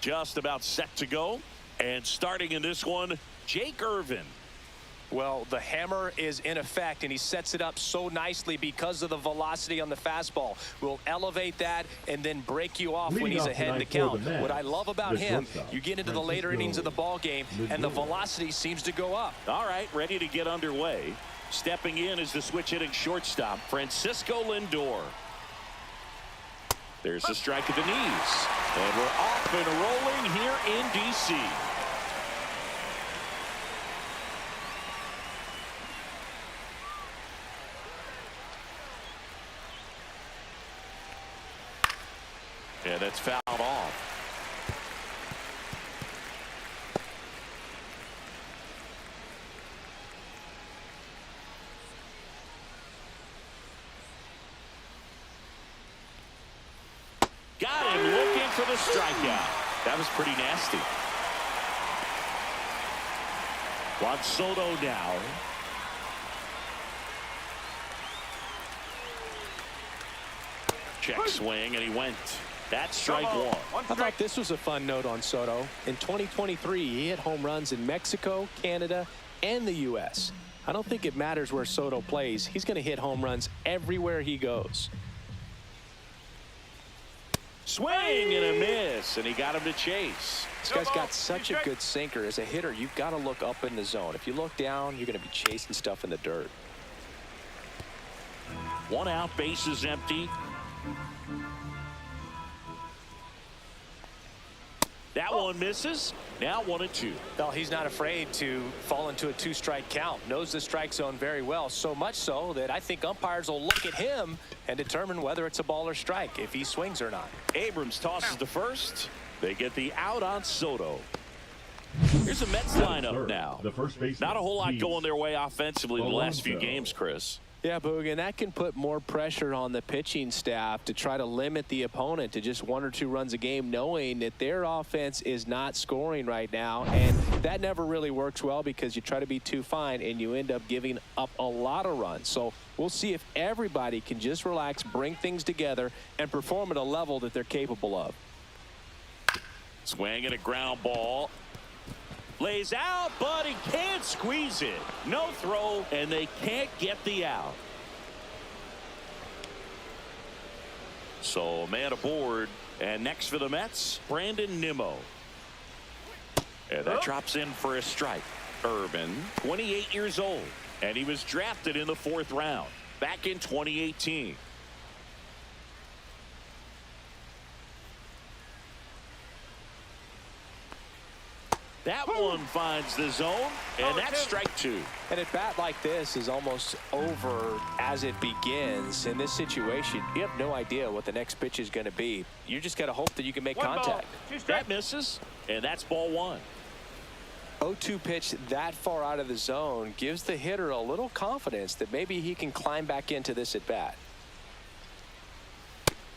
Just about set to go. And starting in this one, Jake Irvin. Well, the hammer is in effect, and he sets it up so nicely because of the velocity on the fastball. Will elevate that and then break you off when he's ahead in the count. What I love about him, you get into the later innings of the ball game, and the velocity seems to go up. All right, ready to get underway. Stepping in is the switch-hitting shortstop, Francisco Lindor. There's a strike at the knees. And we're off and rolling here in D.C. And that's fouled off. Got him looking for the strikeout. That was pretty nasty. Juan Soto now. Check swing, and he went. That's strike one. I thought this was a fun note on Soto. In 2023, he hit home runs in Mexico, Canada, and the U.S. I don't think it matters where Soto plays. He's going to hit home runs everywhere he goes. Swing and a miss, and he got him to chase. This guy's got such a good sinker. As a hitter, you've got to look up in the zone. If you look down, you're going to be chasing stuff in the dirt. 1 out, bases empty. That one misses. Now 1-2. Well, he's not afraid to fall into a 2-strike count. Knows the strike zone very well. So much so that I think umpires will look at him and determine whether it's a ball or strike, if he swings or not. Abrams tosses to first. They get the out on Soto. Here's the Mets lineup now. Not a whole lot going their way offensively the last few games, Chris. Yeah, Boog, and that can put more pressure on the pitching staff to try to limit the opponent to just 1 or 2 runs a game, knowing that their offense is not scoring right now. And that never really works well because you try to be too fine and you end up giving up a lot of runs. So we'll see if everybody can just relax, bring things together, and perform at a level that they're capable of. Swing and a ground ball. Lays out, but he can't squeeze it. No throw, and they can't get the out. So, man aboard. And next for the Mets, Brandon Nimmo. And that drops in for a strike. Urban, 28 years old. And he was drafted in the 4th round back in 2018. That one finds the zone, and that's strike 2. And a bat like this is almost over as it begins. In this situation, you have no idea what the next pitch is going to be. You just got to hope that you can make contact. That misses, and that's ball 1. 0-2 pitch that far out of the zone gives the hitter a little confidence that maybe he can climb back into this at bat.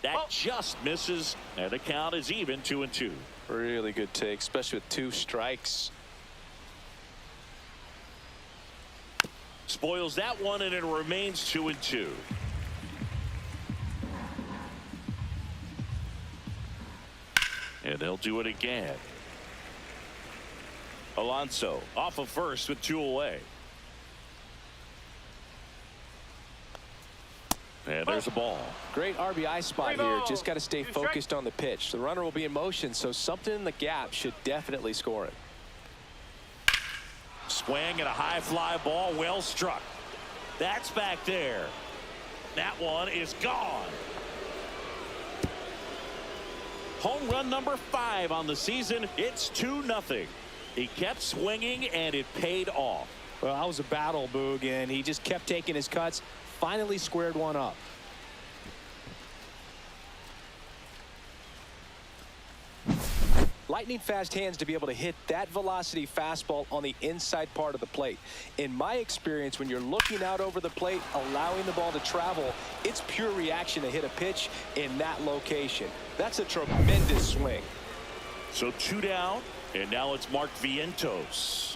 That just misses, and the count is even 2-2. Really good take, especially with 2 strikes. Spoils that one, and it remains 2-2. And they'll do it again. Alonso off of first with 2 away. And there's a ball. Great RBI spot here. Just got to stay focused on the pitch. The runner will be in motion, so something in the gap should definitely score it. Swing and a high fly ball, well struck. That's back there. That one is gone. Home run number 5 on the season. It's 2-0. He kept swinging, and it paid off. Well, that was a battle, Boog, and he just kept taking his cuts. Finally squared one up. Lightning fast hands to be able to hit that velocity fastball on the inside part of the plate. In my experience, when you're looking out over the plate, allowing the ball to travel, it's pure reaction to hit a pitch in that location. That's a tremendous swing. So 2 down, and now it's Mark Vientos.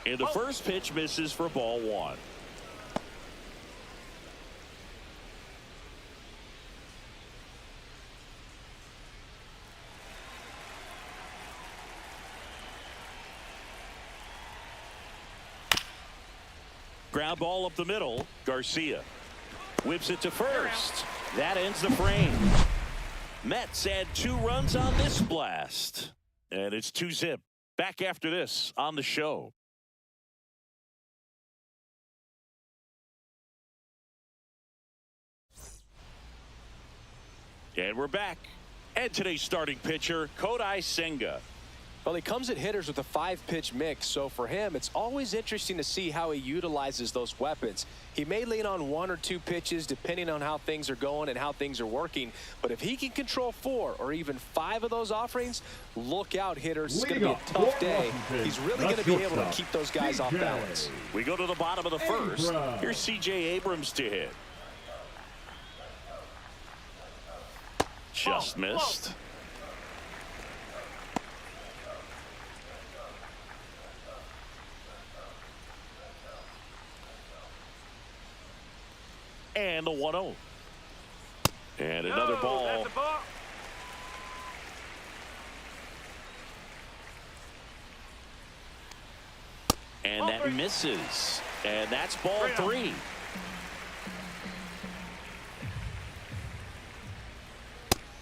And the first pitch misses for ball 1. Ground ball up the middle. Garcia whips it to first. That ends the frame. Mets add 2 runs on this blast. And it's 2-zip. Back after this on the show. And we're back. And today's starting pitcher, Kodai Senga. Well, he comes at hitters with a 5-pitch mix, so for him, it's always interesting to see how he utilizes those weapons. He may lean on 1 or 2 pitches depending on how things are going and how things are working, but if he can control 4 or even 5 of those offerings, look out, hitters. It's going to be a tough day. He's really going to be able to keep those guys off balance. We go to the bottom of the first. Here's C.J. Abrams to hit. Just missed. And the 1-0. And another ball. And that misses. And that's ball 3.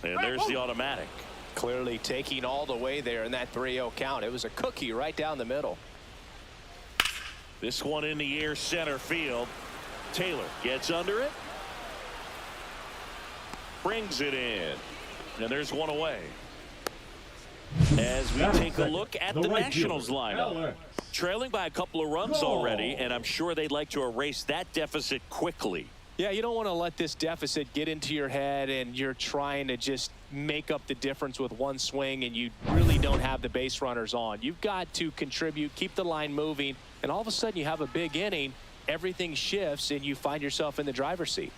And there's the automatic. Clearly taking all the way there in that 3-0 count. It was a cookie right down the middle. This one in the air, center field. Taylor gets under it. Brings it in. And there's one away. As we take a look at the Nationals lineup. Trailing by a couple of runs already, and I'm sure they'd like to erase that deficit quickly. Yeah, you don't want to let this deficit get into your head and you're trying to just make up the difference with one swing and you really don't have the base runners on. You've got to contribute, keep the line moving, and all of a sudden you have a big inning, everything shifts, and you find yourself in the driver's seat.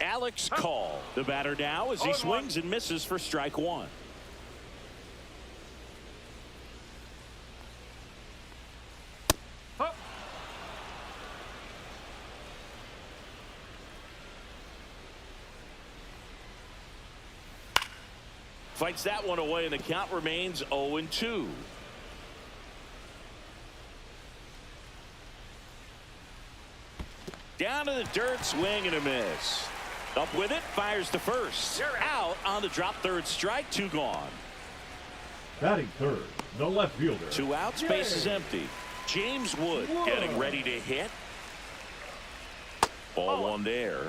Alex Call, the batter now, as he swings and misses for strike 1. Fights that one away, and the count remains 0-2. Down to the dirt, swing and a miss. Up with it, fires to first. Out on the drop, third strike, 2 gone. Batting third, the left fielder. 2 outs, base is empty. James Wood getting ready to hit. Ball 1 there.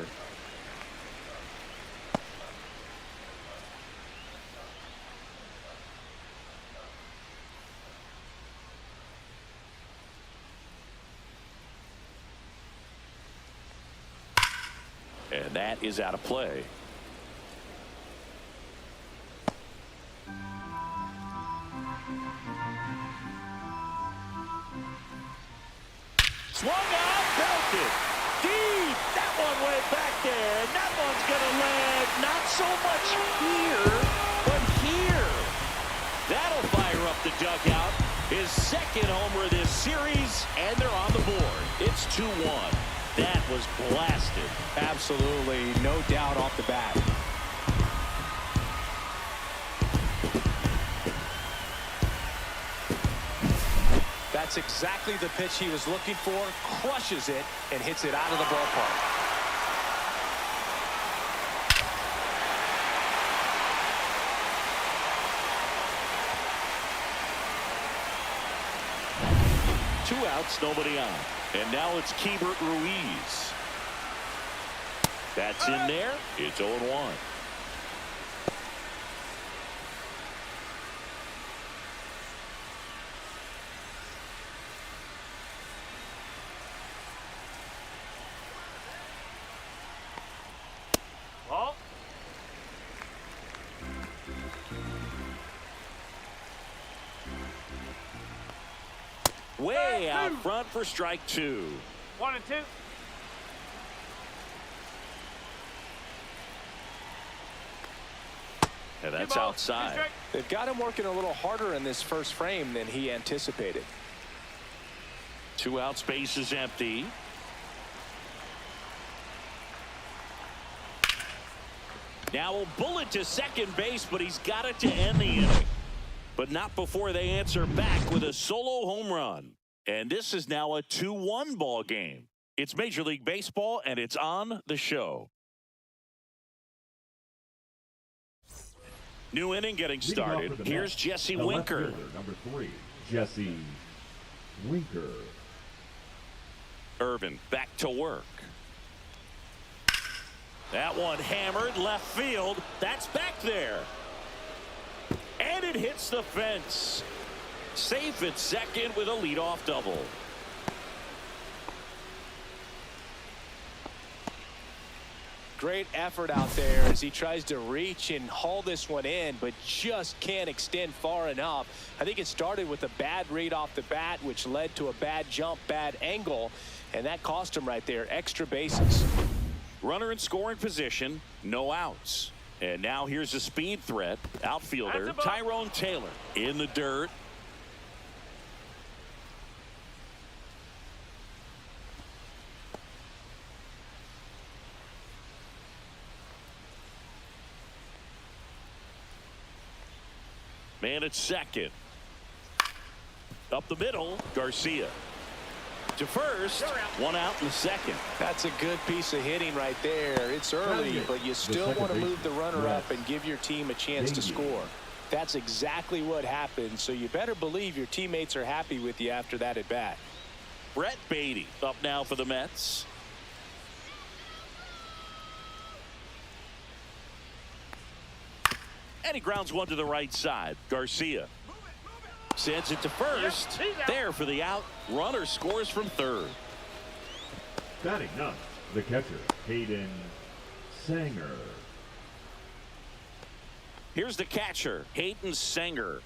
And that is out of play. Swung out, belted. Deep. That one way back there. And that one's going to land not so much here, but here. That'll fire up the dugout. His second homer of this series, and they're on the board. It's 2-1. That was blasted. Absolutely, no doubt off the bat. That's exactly the pitch he was looking for. Crushes it and hits it out of the ballpark. Two outs, nobody on. And now it's Keibert Ruiz. That's in there. It's 0-1. Way out front for strike 2. 1 and 2. And that's outside. They've got him working a little harder in this first frame than he anticipated. 2 outs, base is empty. Now a bullet to second base, but he's got it to end the inning. but not before they answer back with a solo home run. And this is now a 2-1 ball game. It's Major League Baseball, and it's on the show. New inning getting started. Here's Jesse Winker. Number 3, Jesse Winker. Irvin back to work. That one hammered left field. That's back there. And it hits the fence. Safe at second with a leadoff double. Great effort out there as he tries to reach and haul this one in, but just can't extend far enough. I think it started with a bad read off the bat, which led to a bad jump, bad angle, and that cost him right there. Extra bases. Runner in scoring position, no outs. And now here's a speed threat. Outfielder Tyrone Taylor in the dirt. Man at second. Up the middle, Garcia. To first, one out in the second. That's a good piece of hitting right there. It's early, but you still want to move the runner up and give your team a chance to score. That's exactly what happened, so you better believe your teammates are happy with you after that at bat. Brett Beatty up now for the Mets. And he grounds one to the right side. Garcia sends it to first. There for the out. Runner scores from third. Batting ninth, the catcher, Hayden Sanger. Here's the catcher, Hayden Sanger.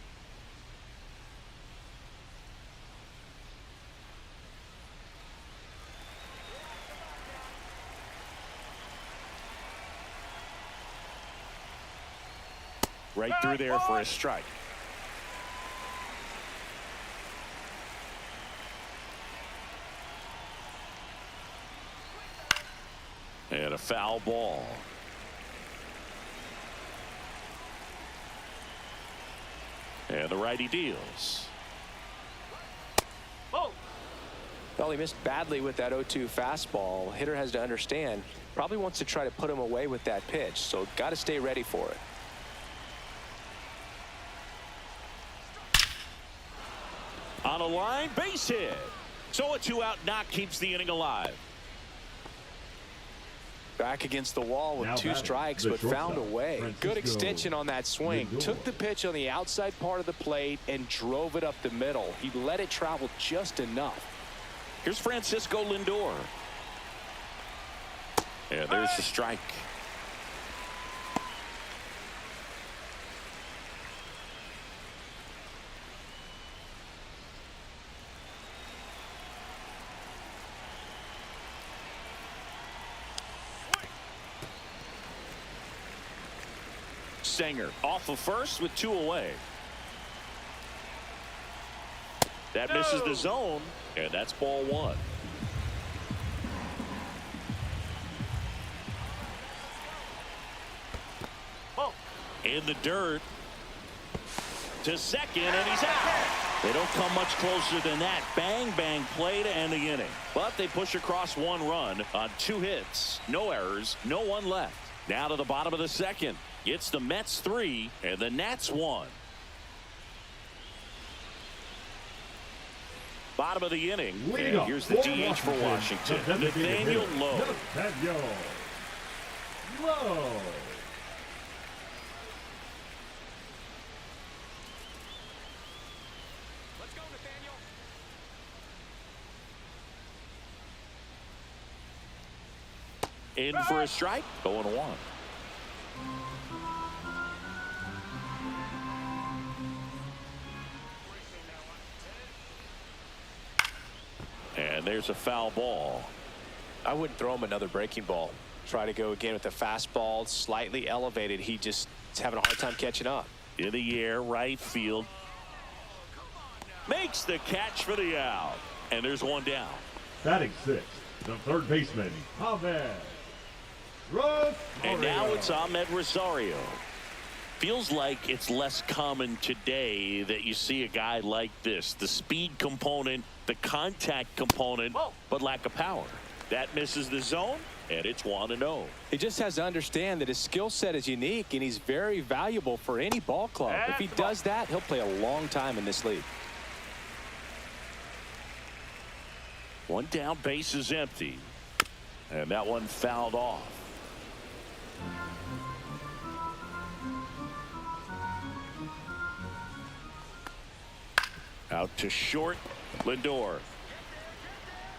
Right through there for a strike. And a foul ball. And the righty deals. Well, he missed badly with that 0-2 fastball. Hitter has to understand, probably wants to try to put him away with that pitch, so got to stay ready for it. On a line, base hit. So a 2-out knock keeps the inning alive. Back against the wall with now 2 strikes, but found a way. Good extension on that swing. Took the pitch on the outside part of the plate and drove it up the middle. He let it travel just enough. Here's Francisco Lindor. Yeah, there's the strike. Sanger off of first with 2 away. That misses the zone, and that's ball 1. In the dirt to second, and he's out. They don't come much closer than that. Bang, bang play to end the inning. But they push across 1 run on 2 hits. No errors, no one left. Now to the bottom of the second. It's the Mets 3 and the Nats 1. Bottom of the inning. And here's the DH for Washington. Nathaniel Lowe. Nathaniel Lowe. Let's go, Nathaniel. In for a strike. 0-1. And there's a foul ball. I wouldn't throw him another breaking ball. Try to go again with the fastball, slightly elevated. He just is having a hard time catching up. In the air, right field. Makes the catch for the out. And there's 1 down. Batting 6th, the third baseman, Ahmed Rosario. And now it's Ahmed Rosario. feels like it's less common today that you see a guy like this. The speed component, the contact component, but lack of power. That misses the zone, and it's 1-0. He just has to understand that his skill set is unique, and he's very valuable for any ball club. If he does that, he'll play a long time in this league. One down, base is empty. And that one fouled off. Out to short. Lindor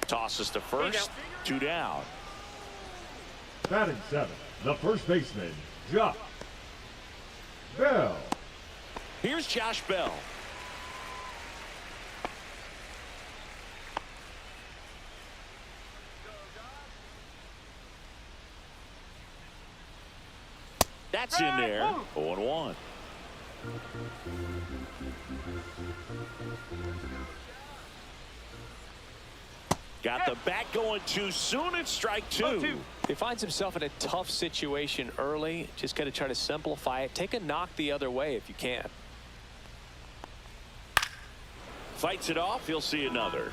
tosses to first. 2 down. Batting 7th, the first baseman, Josh Bell. Here's Josh Bell. That's in there. 0-1. Got the bat going too soon. It's strike 2. He finds himself in a tough situation early. Just got to try to simplify it. Take a knock the other way if you can. Fights it off. He'll see another.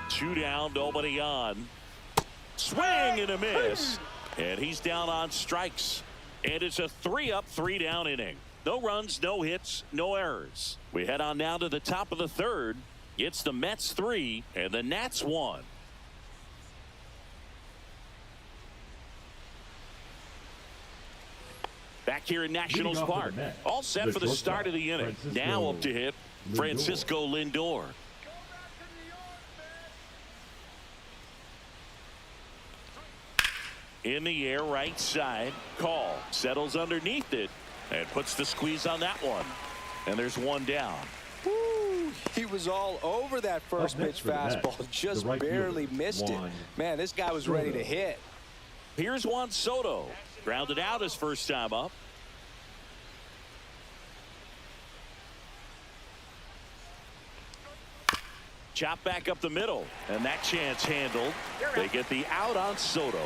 2 down, nobody on. Swing and a miss. And he's down on strikes. And it's a 3-up, 3-down inning. No runs, no hits, no errors. We head on now to the top of the 3rd. It's the Mets 3 and the Nats 1. Back here in Nationals Park. All set for the start of the inning. Now up to hit Francisco Lindor. In the air, right side. Call. Settles underneath it and puts the squeeze on that one. And there's 1 down. Woo, he was all over that first pitch fastball. Just barely missed it. Man, this guy was ready to hit. Here's Juan Soto. Grounded out his first time up. Chop back up the middle. And that chance handled. They get the out on Soto.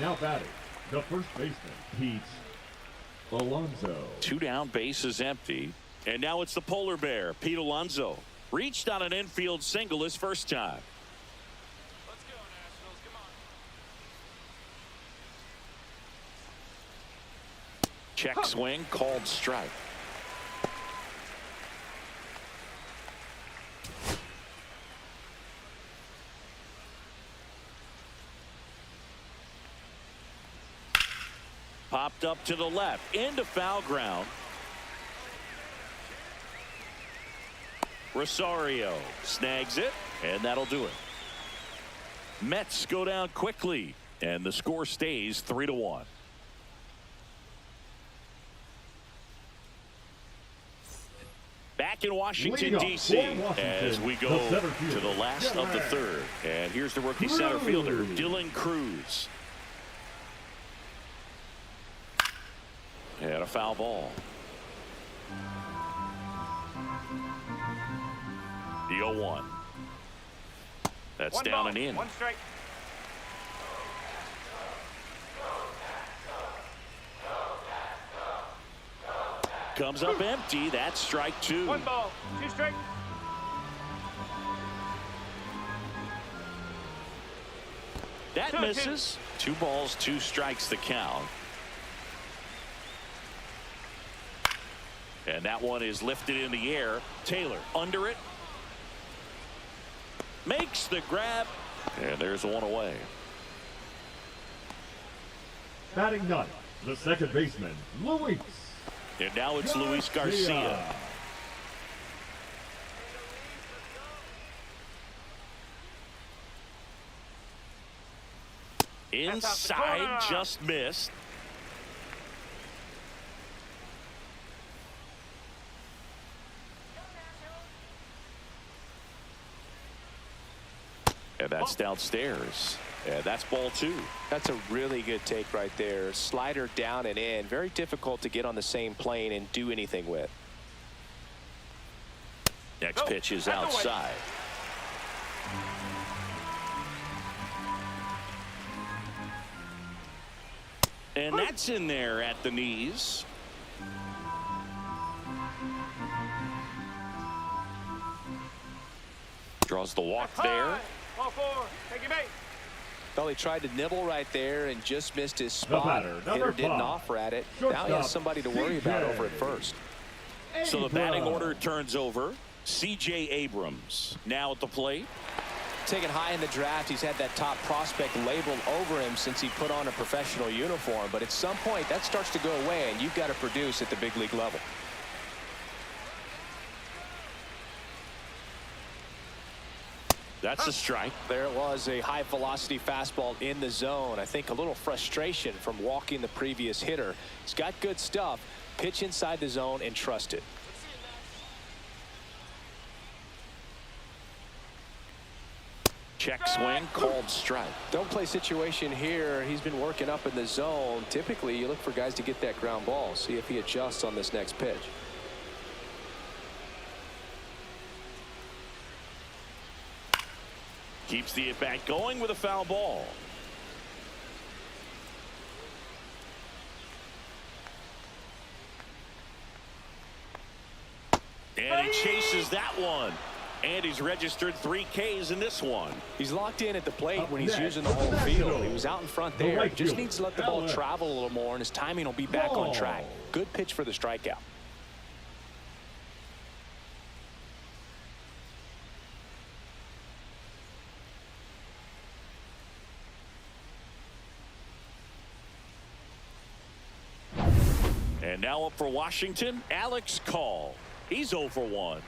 Now batting, the first baseman, Pete Alonso. 2 down, base is empty. And now it's the polar bear, Pete Alonso. Reached on an infield single his first time. Let's go, Nationals. Come on. Check swing, called strike. Popped up to the left, into foul ground. Rosario snags it, and that'll do it. Mets go down quickly, and the score stays 3-1. Back in Washington, D.C. as we go to the last of the 3rd. And here's the rookie center fielder, Dylan Cruz. And a foul ball. The 0-1. That's down and in. 1 strike. Comes up empty. That's strike 2. 1 ball, 2 strike. That misses. 2 balls, 2 strikes the count. And that one is lifted in the air. Taylor under it. Makes the grab. And there's 1 away. Batting 9th, the second baseman, Luis. And now it's Luis Garcia. Inside, just missed. And that's downstairs. And that's ball 2. That's a really good take right there. Slider down and in. Very difficult to get on the same plane and do anything with. Next pitch is outside. And that's in there at the knees. Draws the walk there. Ball 4. Take your bait. Well, he tried to nibble right there and just missed his spot. batter, number Hitter didn't 5. offer at it. Now he Shortstop, has somebody to worry about CJ. over at first. So the batting Abrams. order turns over. C.J. Abrams now at the plate. Taken high in the draft, he's had that top prospect labeled over him since he put on a professional uniform. But at some point, that starts to go away, and you've got to produce at the big league level. That's a strike. There it was, a high-velocity fastball in the zone. I think a little frustration from walking the previous hitter. He's got good stuff. Pitch inside the zone and trust it. Check swing, called strike. Don't play situation here. He's been working up in the zone. Typically, you look for guys to get that ground ball. See if he adjusts on this next pitch. Keeps the at-bat going with a foul ball. And he chases that one. And he's registered 3 Ks in this one. He's locked in at the plate Up when he's next, using the whole field. He was out in front the there. right Just fielder, needs to let the ball Alex. travel a little more, and his timing will be back on track. Good pitch for the strikeout. And now up for Washington, Alex Call. He's 0 for 1.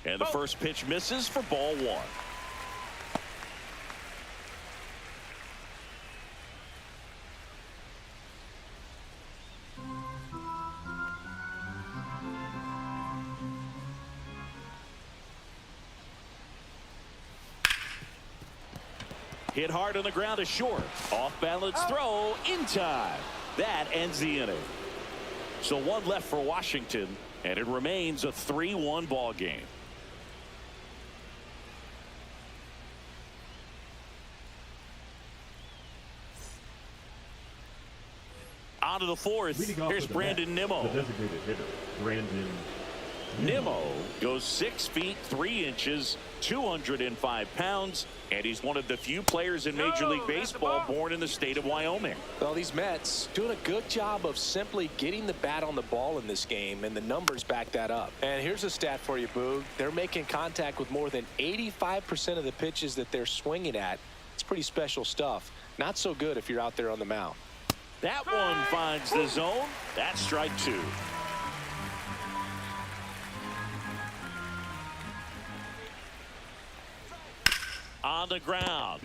And the first pitch misses for ball 1. Hit hard on the ground is short. Off balance throw in time. That ends the inning. So 1 left for Washington, and it remains a 3-1 ball game. On to the 4th. Leading off Here's for the Brandon Mets, Nimmo. The designated hitter, Brandon Nimmo goes 6 feet 3 inches, 205 pounds, and he's one of the few players in Major League Baseball born in the state of Wyoming. Well, these Mets doing a good job of simply getting the bat on the ball in this game, and the numbers back that up. And here's a stat for you, Boog. They're making contact with more than 85% of the pitches that they're swinging at. It's pretty special stuff. Not so good if you're out there on the mound. That one finds the zone. That's strike 2. On the ground.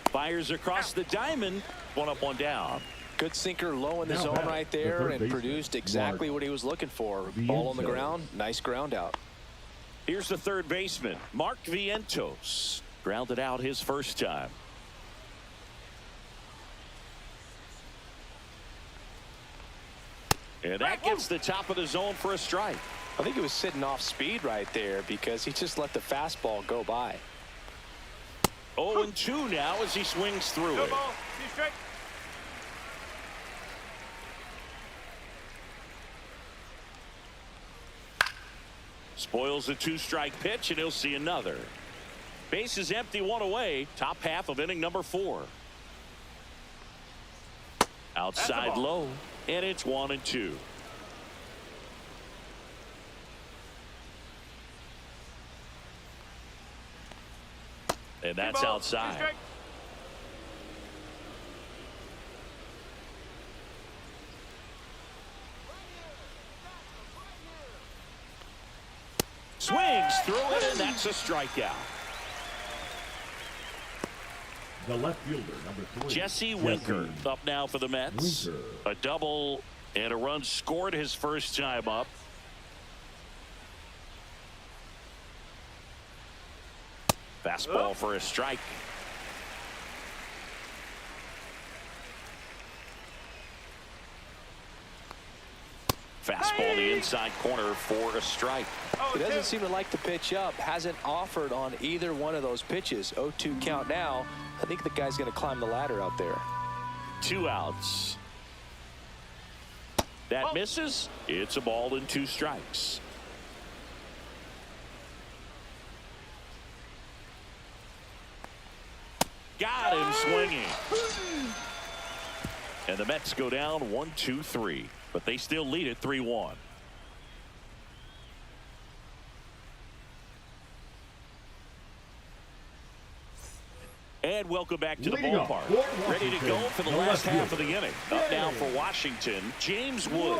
Fires across the diamond. 1 up, 1 down. Good sinker low in the Now zone back, right the there, third and baseman, produced exactly Mark what he was looking for. Ball on the Vientos. ground. Nice ground out. Here's the third baseman, Mark Vientos. Grounded out his first time. And that gets the top of the zone for a strike. I think he was sitting off speed right there because he just let the fastball go by. 0-2 now as he swings through No it. ball. 2 straight. Spoils a 2-strike pitch, and he'll see another. Base is empty, 1 away. Top half of inning number 4. Outside ball. low, and it's 1-2. And that's Two ball, 2 outside. straight. Swings through it, and that's a strikeout. The left fielder, number 3. Jesse Winker up now for the Mets. Winker. A double and a run scored his first time up. Fastball for a strike. Fastball fastball in the inside corner for a strike. He doesn't seem to like to pitch up. Hasn't offered on either one of those pitches. 0-2 count now. I think the guy's going to climb the ladder out there. 2 outs. That misses. It's a ball and 2 strikes. Got him swinging. And the Mets go down 1-2-3, but they still lead it 3-1. And welcome back to the ballpark. Ready to go for the last half of the inning. Up now for Washington, James Wood.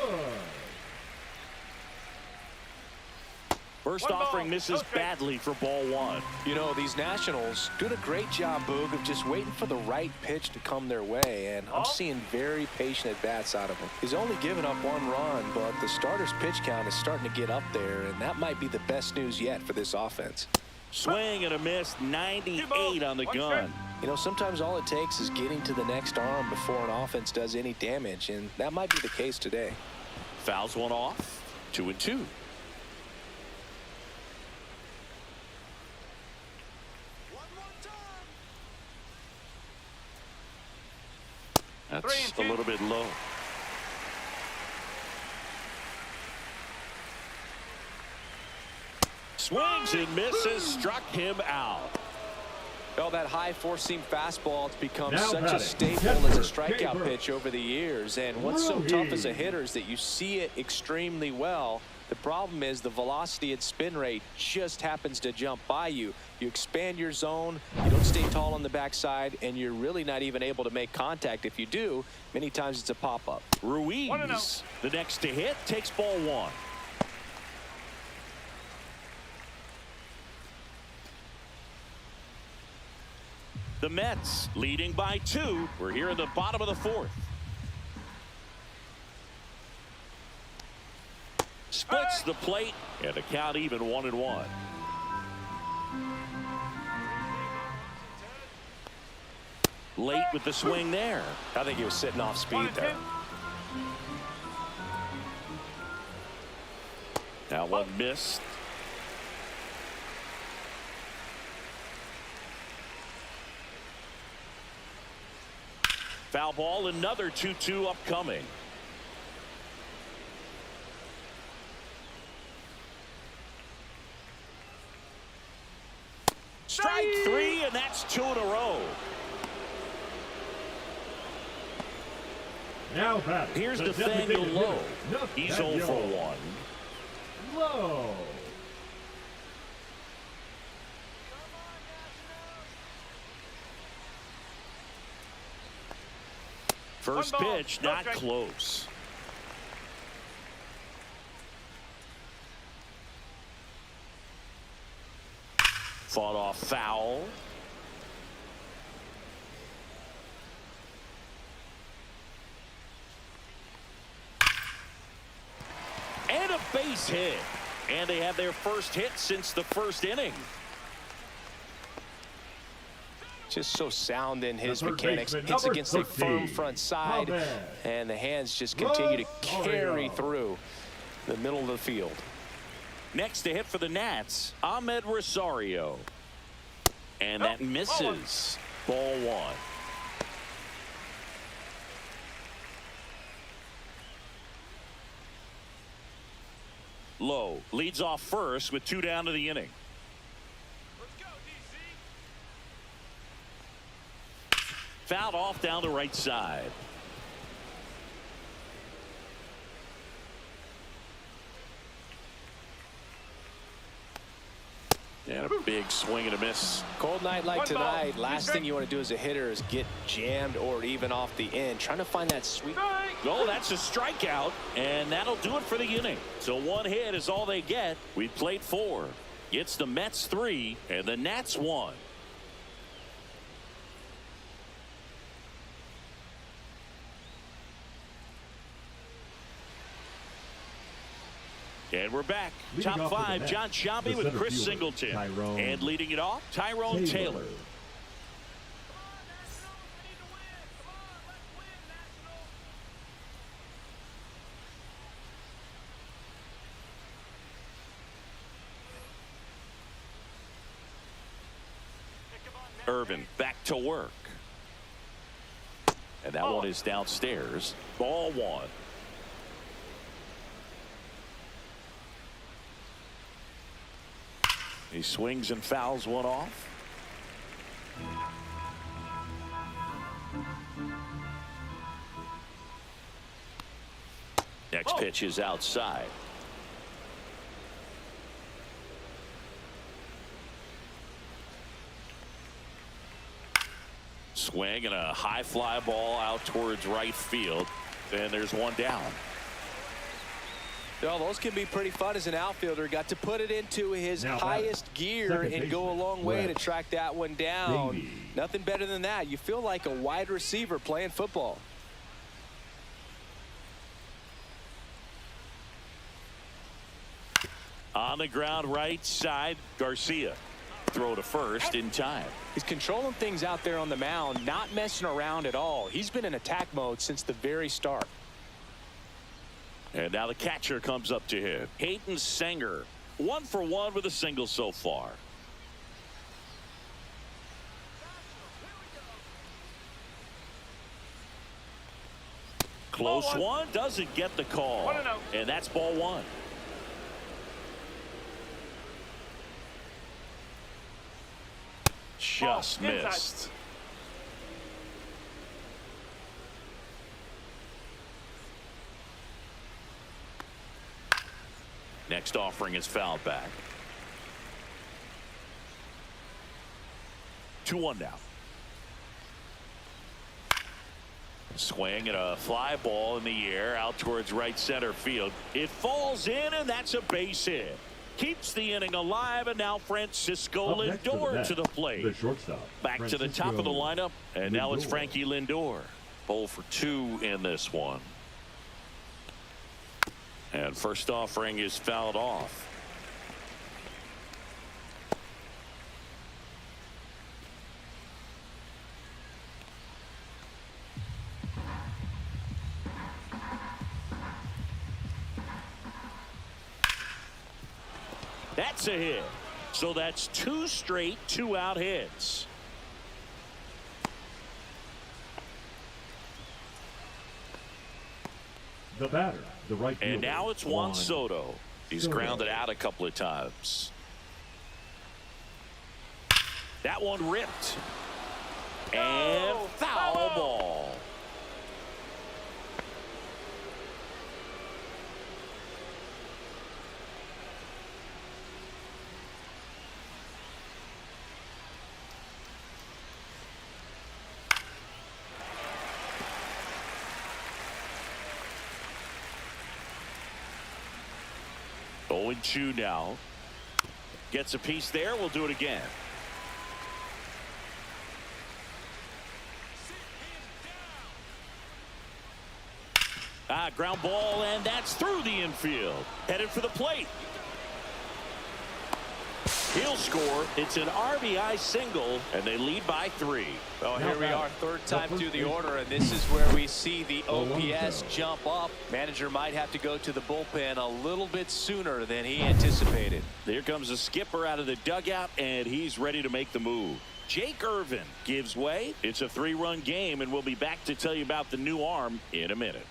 First offering misses badly for ball 1. You know, these Nationals doing a great job, Boog, of just waiting for the right pitch to come their way, and I'm seeing very patient at-bats out of him. He's only given up 1 run, but the starter's pitch count is starting to get up there, and that might be the best news yet for this offense. Swing and a miss, 98 on the gun. You know, sometimes all it takes is getting to the next arm before an offense does any damage, and that might be the case today. Fouls one off, 2-2. That's a little bit low. Swings and misses, struck him out. Well, that high four-seam fastball has become Now such batting, a staple as a strikeout pitch over the years. And what's so tough as a hitter is that you see it extremely well. The problem is the velocity and spin rate just happens to jump by you. You expand your zone, you don't stay tall on the backside, and you're really not even able to make contact. If you do, many times it's a pop-up. Ruiz, the next to hit, takes ball 1. The Mets leading by 2. We're here in the bottom of the 4th. Splits the plate, and the count even 1-1. Late with the swing there. I think he was sitting off speed there. Now one missed. Foul ball, another 2-2 upcoming. Strike 3, and that's 2 in a row. Now batting. Here's the Nathaniel designated Lowe. hitter, He's 0 for 1. Lowe. First pitch, not close. Fought off foul. And a base hit. And they have their first hit since the first inning. Just so sound in his third mechanics. baseman, Hits number against a 13, firm front side, Mlb. and the hands just continue to carry through the middle of the field. Next to hit for the Nats, Ahmed Rosario. And that misses. Ball 1. Lowe leads off first with 2 down to the inning. Fouled off down the right side. And a big swing and a miss. Cold night like tonight, last thing you want to do as a hitter is get jammed or even off the end. Trying to find that sweet. Oh, that's a strikeout, and that'll do it for the inning. So 1 hit is all they get. We played 4. It's the Mets 3 and the Nats 1. And we're back. Leading Top off for the 5, Mets, John Sciambi the with center Chris fielder, Singleton. Tyrone And leading it off, Tyrone Taylor. Irvin back to work. And that one is downstairs. Ball one. He swings and fouls one off. Next pitch is outside. Swing and a high fly ball out towards right field. And there's one down. Well, those can be pretty fun as an outfielder. Got to put it into his Now highest gear and go a long way to track that one down. Baby. Nothing better than that. You feel like a wide receiver playing football. On the ground right side, Garcia. Throw to first in time. He's controlling things out there on the mound, not messing around at all. He's been in attack mode since the very start. And now the catcher comes up to him. Hayden Sanger, 1 for 1 with a single so far. Close one, doesn't get the call. 1-0. And that's ball one. Just Inside. missed. Next offering is fouled back. 2-1 now. Swing and a fly ball in the air out towards right center field. It falls in, and that's a base hit. Keeps the inning alive, and now Francisco Up next for the Lindor bat, to the plate. The shortstop. Back to the top of the lineup, and now it's Lindor. Frankie Lindor. 0 for 2 in this one. And first offering is fouled off. That's a hit. So that's 2 straight 2-out hits. The batter, the right fielder. And now it's Juan Soto. He's grounded out a couple of times. That one ripped. And foul ball. Oh, 0-2 now. Gets a piece there. We'll do it again. Ground ball, and that's through the infield. Headed for the plate. He'll score. It's an RBI single, and they lead by 3. Well, here we are, third time through the order, and this is where we see the OPS jump up. Manager might have to go to the bullpen a little bit sooner than he anticipated. Here comes the skipper out of the dugout, and he's ready to make the move. Jake Irvin gives way. It's a 3-run game, and we'll be back to tell you about the new arm in a minute.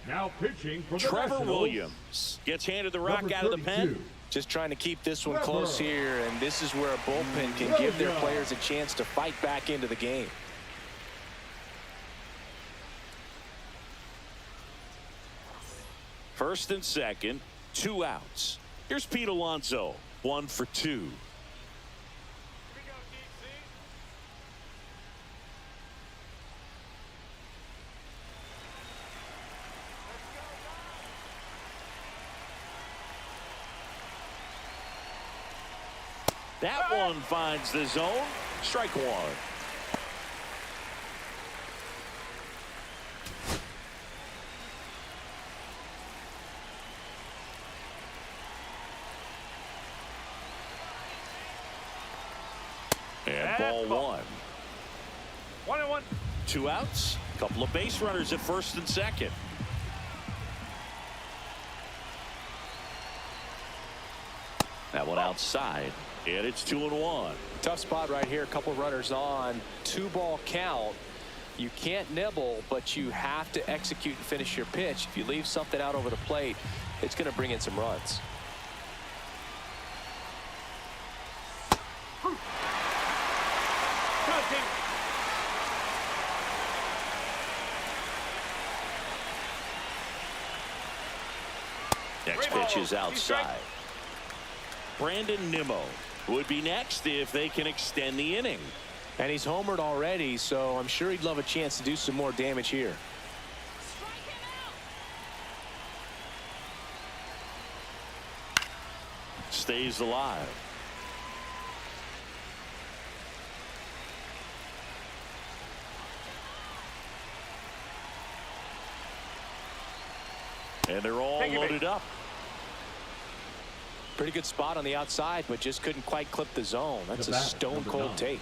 Now pitching for the Trevor Nationals, Williams gets handed the rock number out of the 32. pen. Just trying to keep this one close here, and this is where a bullpen can give their players a chance to fight back into the game. First and second, 2 outs. Here's Pete Alonso, 1 for 2. That one finds the zone. Strike one. And ball one. 1-1. 2 outs. Couple of base runners at first and second. That one outside, and it's 2-1. Tough spot right here. A couple runners on. 2-ball count. You can't nibble, but you have to execute and finish your pitch. If you leave something out over the plate, it's going to bring in some runs. Next pitch is outside. Brandon Nimmo would be next if they can extend the inning. And he's homered already, so I'm sure he'd love a chance to do some more damage here. Stays alive. And they're all loaded up. Pretty good spot on the outside, but just couldn't quite clip the zone. That's a stone-cold take.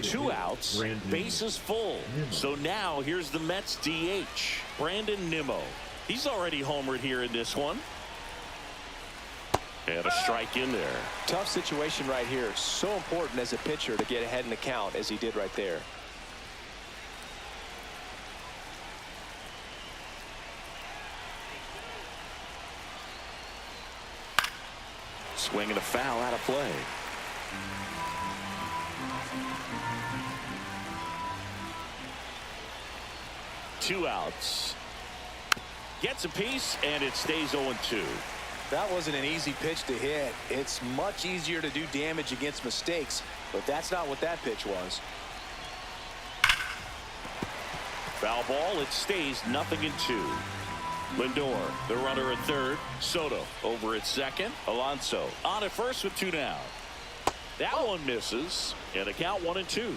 2 outs, bases full. So now here's the Mets DH, Brandon Nimmo. He's already homered here in this one. And a strike in there. Tough situation right here. So important as a pitcher to get ahead in the count as he did right there. Swinging a foul out of play. Two outs. Gets a piece, and it stays 0-2. That wasn't an easy pitch to hit. It's much easier to do damage against mistakes, but that's not what that pitch was. Foul ball. It stays 0-2. Lindor, the runner at third. Soto over at second. Alonso on at first with 2 down. That one misses, and a count 1-2.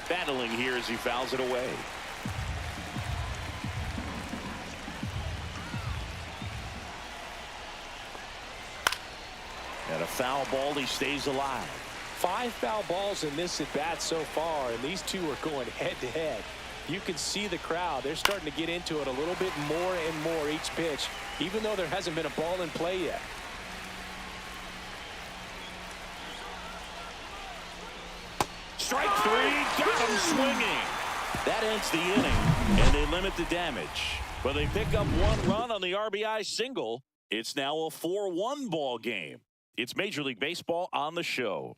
Battling here as he fouls it away. And a foul ball. He stays alive. 5 foul balls in this at bat so far, and these two are going head to head. You can see the crowd. They're starting to get into it a little bit more and more each pitch, even though there hasn't been a ball in play yet. Strike 3, got him swinging. That ends the inning, and they limit the damage. But they pick up 1 run on the RBI single. It's now a 4-1 ball game. It's Major League Baseball on the show.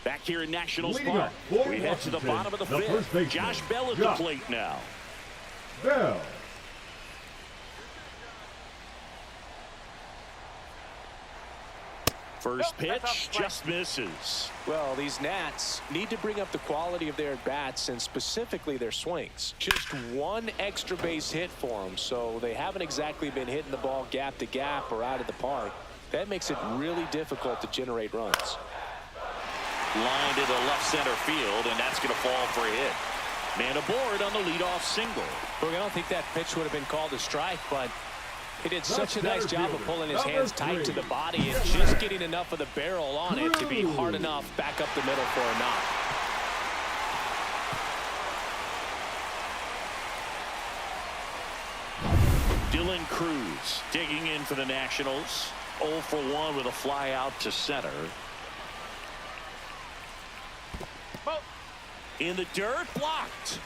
Back here in Nationals Park, we head to the bottom of the 5th. Josh Bell at the plate now. Bell. First pitch just misses. Well, these Nats need to bring up the quality of their at-bats and specifically their swings. Just 1 extra base hit for them, so they haven't exactly been hitting the ball gap to gap or out of the park. That makes it really difficult to generate runs. Line to the left center field, and that's going to fall for a hit. Man aboard on the leadoff single. Look, I don't think that pitch would have been called a strike, but he did such a nice job of pulling his hands tight to the body and just getting enough of the barrel on it to be hard enough back up the middle for a knock. Dylan Cruz digging in for the Nationals. 0 for 1 with a fly out to center. In the dirt, blocked.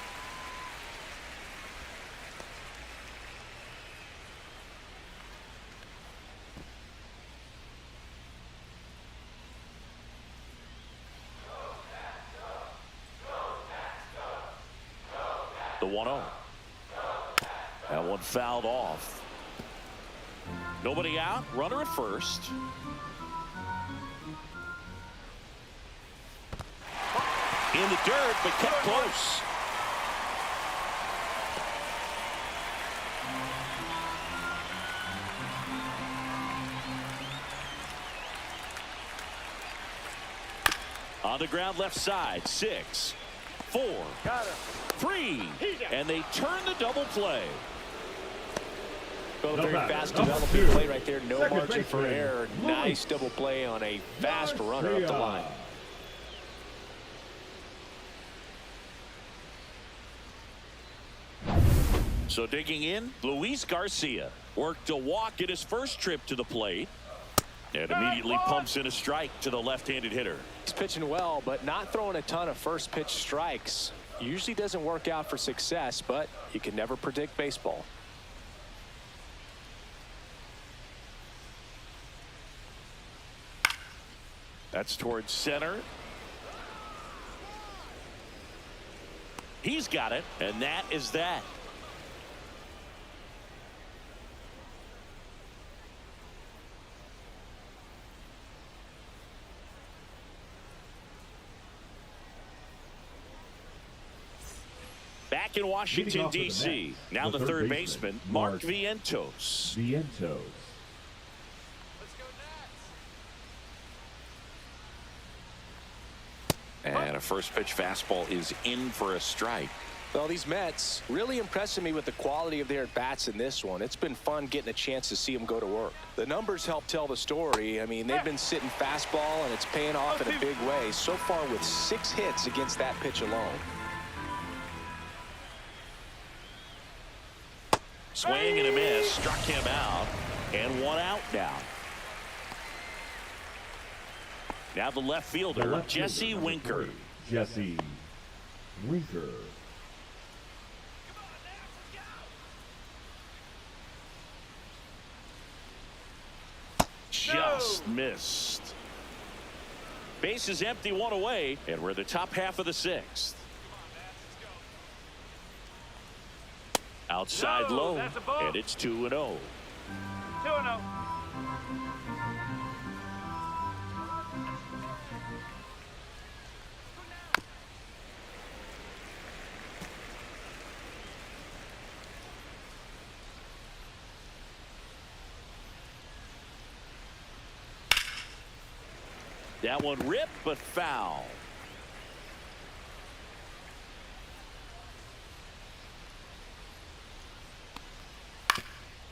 The 1-0. That one fouled off. Nobody out. Runner at first. In the dirt, but kept close. On the ground left side. 6, 4, 3, and they turn the double play. Well, a The very batter, fast number developing 2. play right there. No Second margin for baseman, error. Nice double play on a fast runner up the line. So digging in, Luis Garcia worked a walk at his first trip to the plate and immediately pumps in a strike to the left-handed hitter. He's pitching well, but not throwing a ton of first pitch strikes. Usually doesn't work out for success, but you can never predict baseball. That's towards center. He's got it, and that is that. Back in Washington, D.C., now the third baseman, Mark Vientos. And a first pitch fastball is in for a strike. Well, these Mets really impressing me with the quality of their at-bats in this one. It's been fun getting a chance to see them go to work. The numbers help tell the story. I mean, they've been sitting fastball, and it's paying off in a big way. So far with 6 hits against that pitch alone. Swing and a miss, struck him out, and 1 out now. Now the left fielder, Jesse Winker. Jesse Winker. Just missed. Base is empty, 1 away, and we're the top half of the 6th. Outside low, and it's 2-0. 2-0. That one ripped, but foul.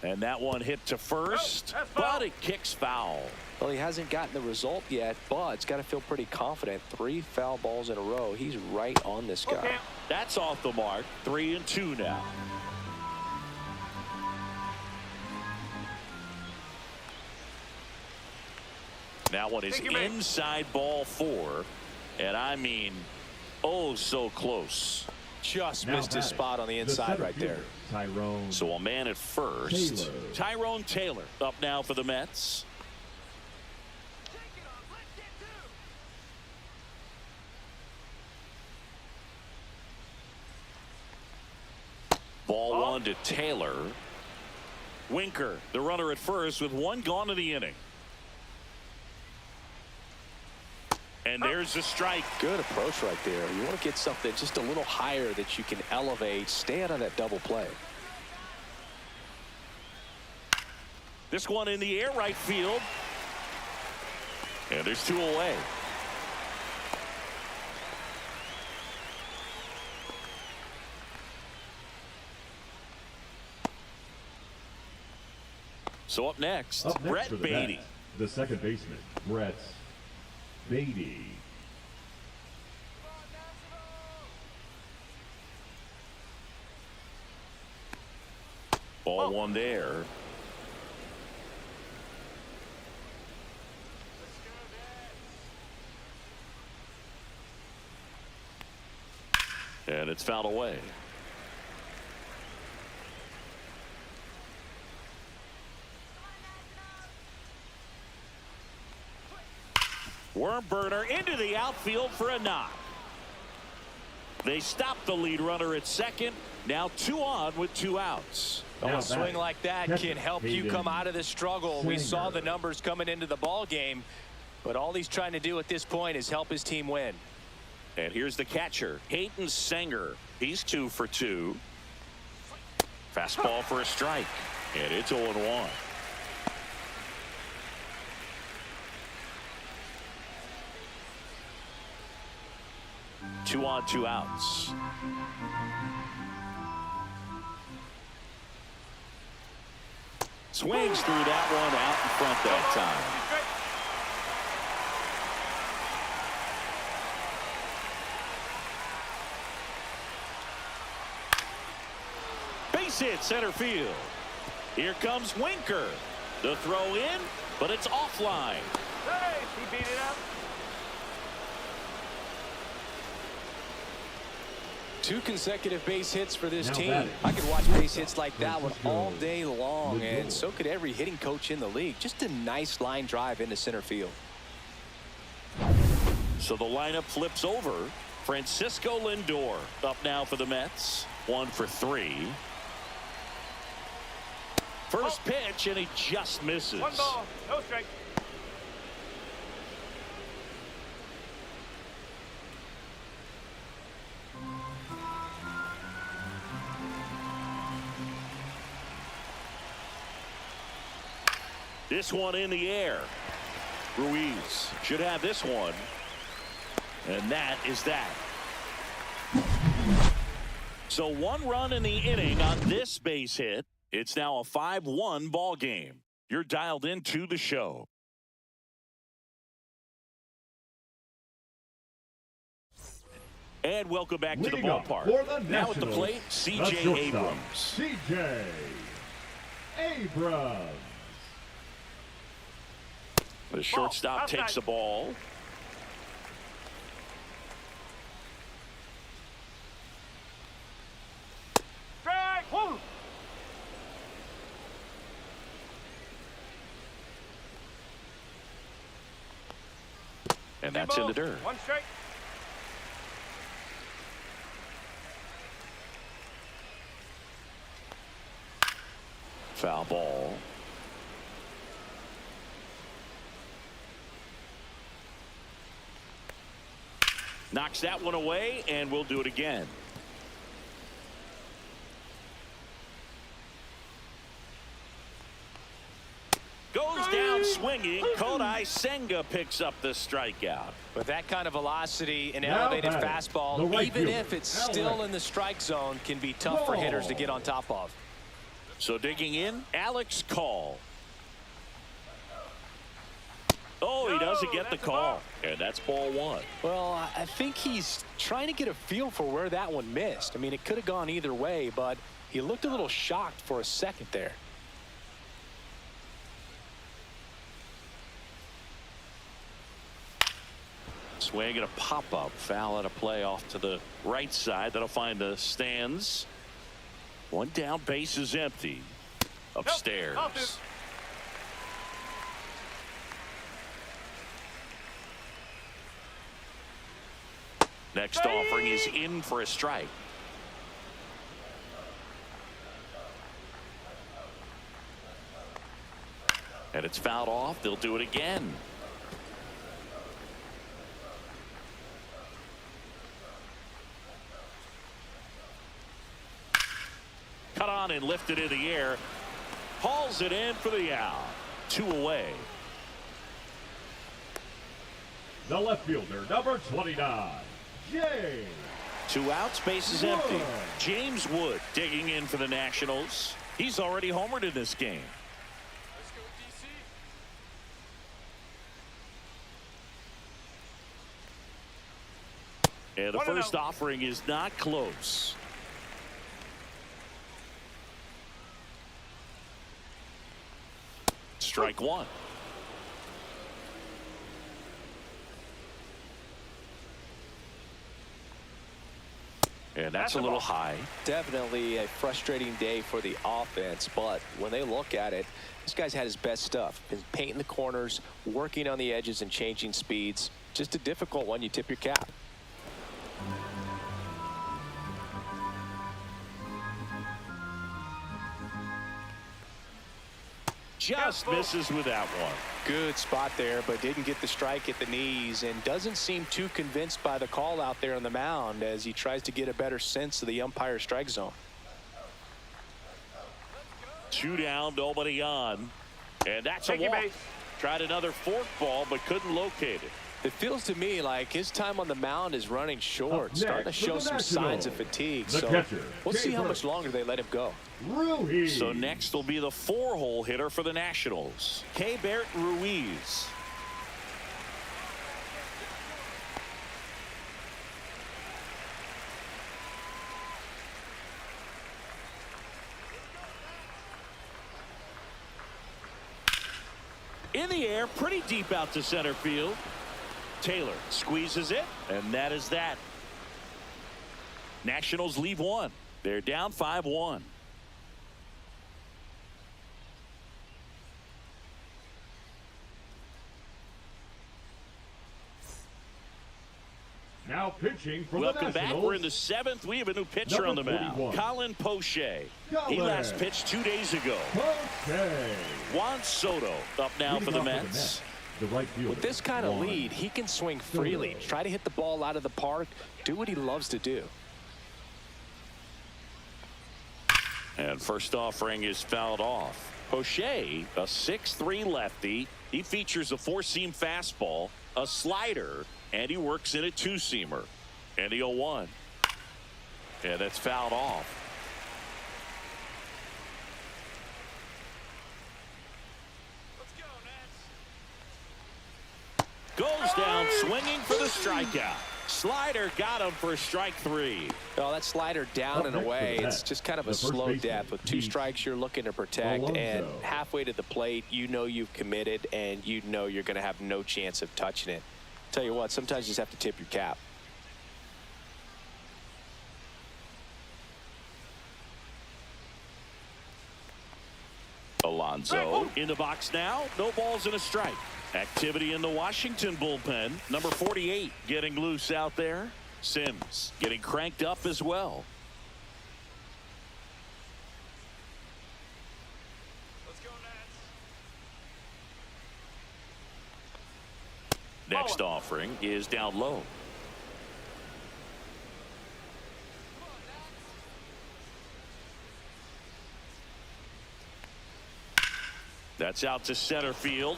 And that one hit to first, but it kicks foul. Well, he hasn't gotten the result yet, but he's got to feel pretty confident. 3 foul balls in a row. He's right on this guy. Okay. That's off the mark. 3-2 now. That one is inside ball 4, and I mean, oh, so close. Just missed his spot on the inside right there. Tyrone. So a man at first. Tyrone Taylor up now for the Mets. Ball 1 to Taylor. Winker, the runner at first, with 1 gone in the inning. And there's a strike. Good approach right there. You want to get something just a little higher that you can elevate. Stay out of that double play. This one in the air, right field. And there's 2 away. So up next Brett for the Beatty. Mets, the second baseman, Brett Beatty. Ball 1 there. And it's fouled away. Worm burner into the outfield for a knock. They stop the lead runner at second. Now 2 on with 2 outs. A swing like that can help you come out of this struggle. We saw the numbers coming into the ball game, but all he's trying to do at this point is help his team win. And here's the catcher, Hayden Sanger. He's 2 for 2. Fastball for a strike, and it's 0-1. Two on, 2 outs. Swings through that one out in front that time. Base hit center field. Here comes Winker. The throw in, but it's offline. Hey, he beat it up. 2 consecutive base hits for this Now team. batting. I could watch base hits like that one all day long, and so could every hitting coach in the league. Just a nice line drive into center field. So the lineup flips over. Francisco Lindor up now for the Mets. 1 for 3. First pitch, and he just misses. 1 ball, no strike. This one in the air. Ruiz should have this one. And that is that. So 1 run in the inning on this base hit. It's now a 5-1 ball game. You're dialed into the show. And welcome back to the Leading up ballpark. for the Now at the Nationals, plate, the C.J. shortstop, Abrams. C.J. Abrams. The shortstop outside. takes the ball. Strike. Whoa. And that's in the dirt. 1 strike. Foul ball. Knocks that one away, and we'll do it again. Goes down swinging. Kodai Senga picks up the strikeout. With that kind of velocity, an Now elevated batting, fastball, the right even fielder, if it's Alex. still in the strike zone, can be tough for hitters to get on top of. So digging in, Alex Call. Oh, he doesn't get the that's a call. ball. And that's ball 1. Well, I think he's trying to get a feel for where that one missed. I mean, it could have gone either way, but he looked a little shocked for a second there. Swing and a pop-up. Foul at a play off to the right side. That'll find the stands. 1 down, base is empty. Upstairs. Nope, off it. Next offering is in for a strike. And it's fouled off. They'll do it again. Cut on and lifted in the air. Hauls it in for the out. 2 away. The left fielder, number 29, James. 2 outs, base is empty. Wood. James Wood digging in for the Nationals. He's already homered in this game. And the 1-0. first offering is not close. Strike 1. And that's a little high. Definitely a frustrating day for the offense, but when they look at it, this guy's had his best stuff. Been painting the corners, working on the edges and changing speeds. Just a difficult one. You tip your cap. Just misses with that one. Good spot there, but didn't get the strike at the knees and doesn't seem too convinced by the call out there on the mound as he tries to get a better sense of the umpire's strike zone. 2 down, nobody on. And that's a Take your walk. base. Tried another fork ball, but couldn't locate it. It feels to me like his time on the mound is running short, starting to show some signs of fatigue. The So catcher, we'll see how much longer they let him go. Ruiz. So next will be the 4-hole hitter for the Nationals, Keibert Ruiz. In the air, pretty deep out to center field. Taylor squeezes it, and that is that. Nationals leave one. They're down 5-1. Now pitching for Welcome the back. Nationals. We're in the 7th. We have a new pitcher on the Number mound. 41. Colin Poche. He Colin. last pitched 2 days ago. Okay. Juan Soto up now Leading for the off Mets. The right fielder, With this kind of Juan lead, he can swing freely, Soto. try to hit the ball out of the park, do what he loves to do. And first offering is fouled off. Poche, a 6'3" lefty. He features a 4-seam fastball, a slider, and he works in a 2-seamer. And the 0-1. And that's fouled off. Goes down swinging for the strikeout. Slider got him for strike 3. Oh, that slider down Up and next for away. the It's Mets, just kind of a the first slow baseman, death. With 2 Pete strikes, you're looking to protect. Alonso. And halfway to the plate, you know you've committed, and you know you're going to have no chance of touching it. Tell you what, sometimes you just have to tip your cap. Alonso in the box now. No balls and a strike. Activity in the Washington bullpen. Number 48 getting loose out there. Sims getting cranked up as well. Next offering is down low. That's out to center field.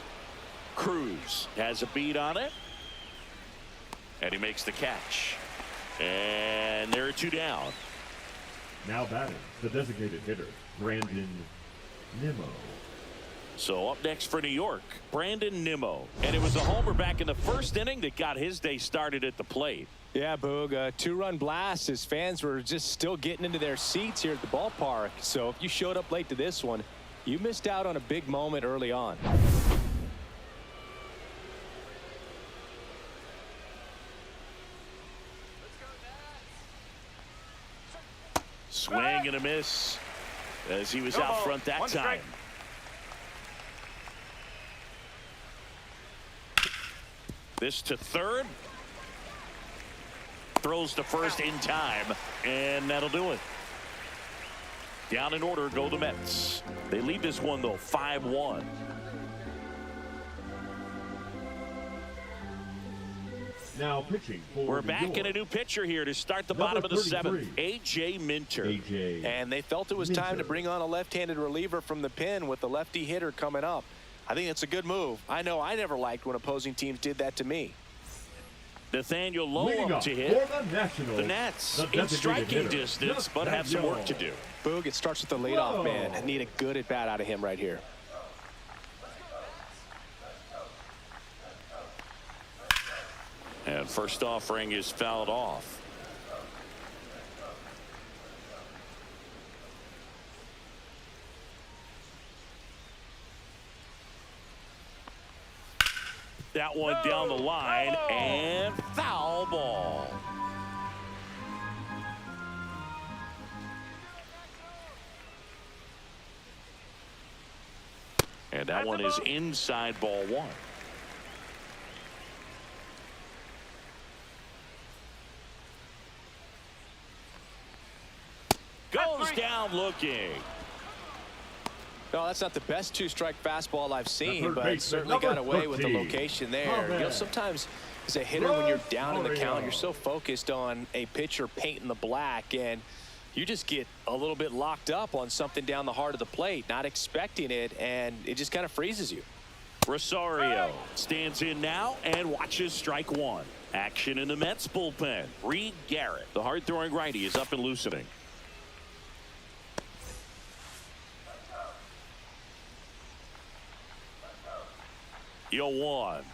Cruz has a beat on it. And he makes the catch. And there are 2 down. Now batting, the designated hitter, Brandon Nimmo. So up next for New York, Brandon Nimmo. And it was a homer back in the 1st inning that got his day started at the plate. Yeah, Boog, a 2-run blast. His fans were just still getting into their seats here at the ballpark. So if you showed up late to this one, you missed out on a big moment early on. Swing and a miss as he was out front that time. This to third. Throws to first in time, and that'll do it. Down in order go the Mets. They lead this one, though, 5-1. Now pitching for We're New back York. in a new pitcher here to start the Number bottom of the 7th. 33. A.J. Minter. AJ. And they felt it was time to bring on a left-handed reliever from the pen with the lefty hitter coming up. I think it's a good move. I know I never liked when opposing teams did that to me. Nathaniel Lowe Leading up up to hit. for the Nationals, The Nats the in designated striking hitter, distance, but have some work to do. Boog, it starts with the leadoff Whoa. man. I need a good at-bat out of him right here. And first offering is fouled off. That one down the line and foul ball. And that one is inside ball 1. Goes down looking. No, that's not the best 2-strike fastball I've seen, third but baseman, certainly got number away with the 13. location there. You know, sometimes as a hitter, when you're down in the count, you're so focused on a pitcher painting the black, and you just get a little bit locked up on something down the heart of the plate, not expecting it, and it just kind of freezes you. Rosario stands in now and watches strike one. Action in the Mets bullpen. Reed Garrett, the hard-throwing righty, is up and loosening. Yo one.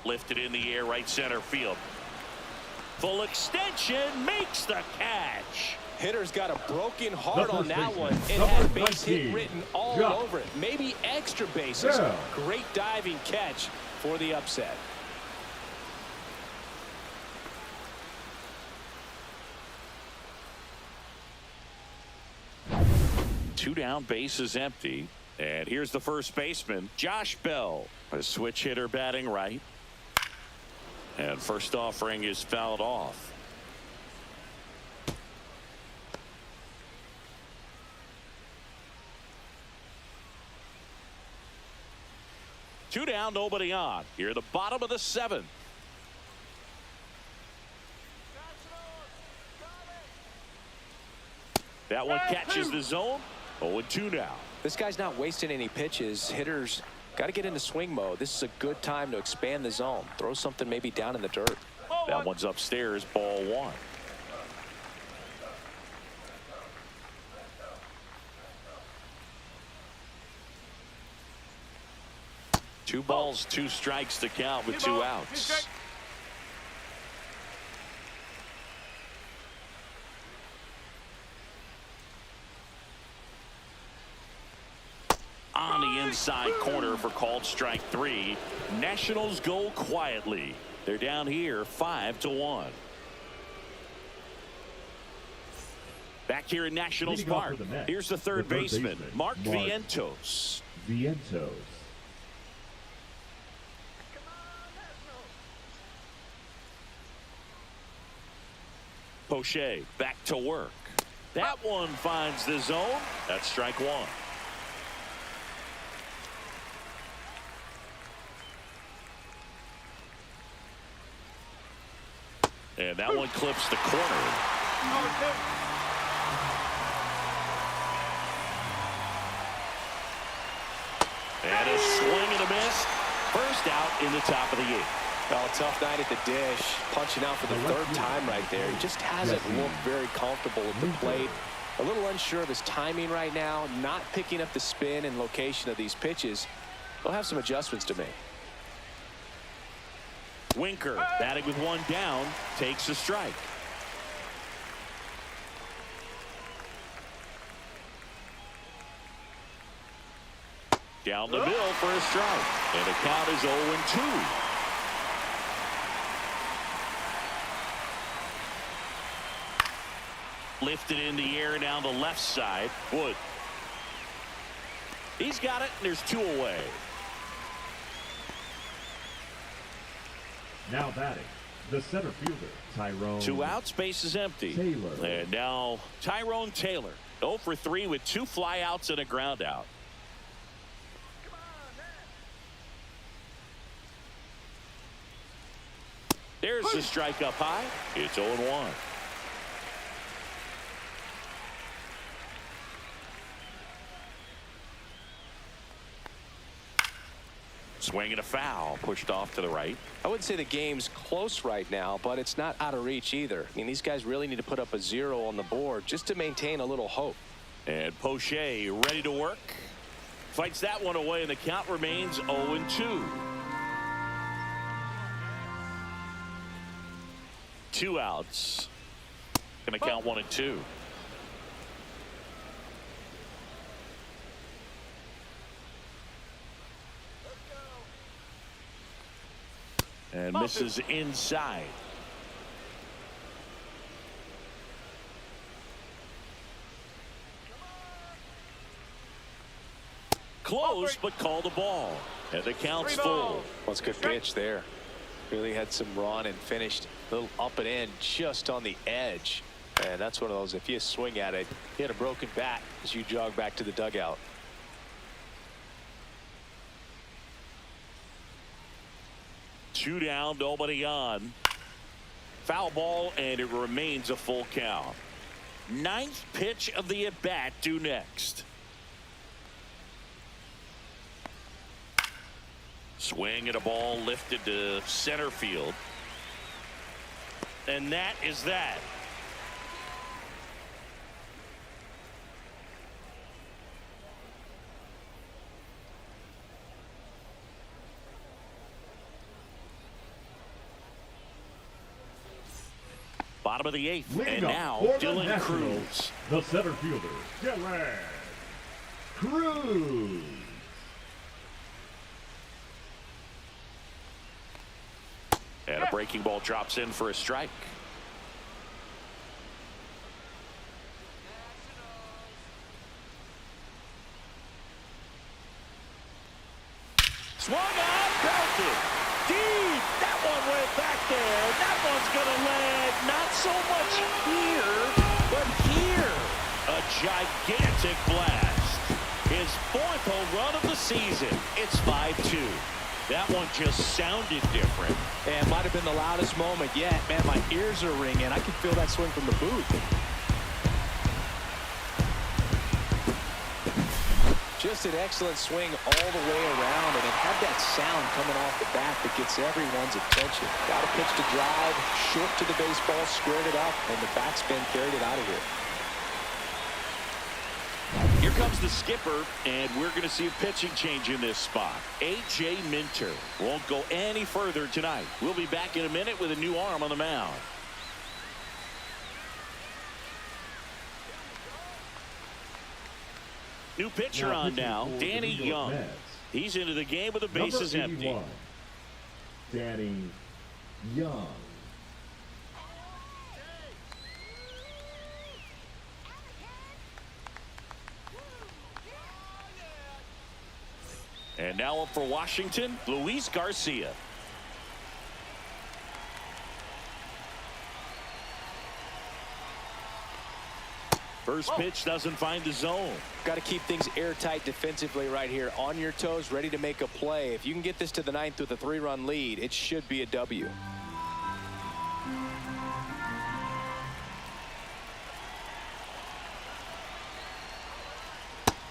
Lifted in the air, right center field. Full extension, makes the catch. Hitter's got a broken heart The on that first one. baseman, It had number base hit 19, written all Josh. over it. Maybe extra bases. Yeah. Great diving catch for the upset. Two down, base is empty. And here's the first baseman, Josh Bell, a switch hitter batting right. And first offering is fouled off. Two down, nobody on. Here, the bottom of the seventh. That one catches the zone. 0-2 now. This guy's not wasting any pitches. Hitters got to get into swing mode. This is a good time to expand the zone. Throw something maybe down in the dirt. That one's upstairs, ball one. Two balls, two strikes to count with two outs. On the inside corner for called strike three. Nationals go quietly. They're down here 5-1. Back here in Nationals Leading off Park. for the Mets, Here's the third baseman, Mark Vientos. Vientos. Poche back to work. That one finds the zone. That's strike one. And that one clips the corner. And a swing and a miss. First out in the top of the eighth. Well, tough night at the dish. Punching out for the third time right there. He just hasn't looked very comfortable at the plate. A little unsure of his timing right now. Not picking up the spin and location of these pitches. They'll have some adjustments to make. Winker batting with one down, takes a strike. Down the middle for a strike. And the count is 0-2. Lifted in the air down the left side. Wood. He's got it, and there's two away. Now batting, the center fielder, Tyrone. Two outs, base is empty. Taylor. And now Tyrone Taylor, 0 for 3 with 2 flyouts and a ground out. There's the strike up high. It's 0-1. Swing and a foul, pushed off to the right. I wouldn't say the game's close right now, but it's not out of reach either. I mean, these guys really need to put up a 0 on the board just to maintain a little hope. And Poche ready to work. Fights that one away, and the count remains 0-2. 2 outs. Gonna count 1 and 2. And misses inside. Close, but called the ball. And the count's full. Well, it's a good pitch there. Really had some run and finished a little up and in just on the edge. And that's one of those, if you swing at it, you had a broken bat as you jog back to the dugout. Two down, nobody on. Foul ball, and it remains a full count. 9th pitch of the at-bat due next. Swing and a ball lifted to center field. And that is that. Bottom of the eighth. And now Dylan Cruz. The center fielder, Dylan Cruz. And a breaking ball drops in for a strike. Swung on, belted. Deep. That one went back there. That one's going to land not so much here, but here. A gigantic blast. His fourth home run of the season. It's 5-2. That one just sounded different. And might have been the loudest moment yet. Man, my ears are ringing. I can feel that swing from the booth. Just an excellent swing all the way around, and it had that sound coming off the bat that gets everyone's attention. Got a pitch to drive, short to the baseball, squared it up, and the backspin carried it out of here. Here comes the skipper, and we're going to see a pitching change in this spot. A.J. Minter won't go any further tonight. We'll be back in a minute with a new arm on the mound. New pitcher on now, Danny Young. He's into the game with the bases empty. Danny Young. And now up for Washington, Luis Garcia. First pitch doesn't find the zone. Got to keep things airtight defensively right here. On your toes, ready to make a play. If you can get this to the ninth with a 3-run lead, it should be a W.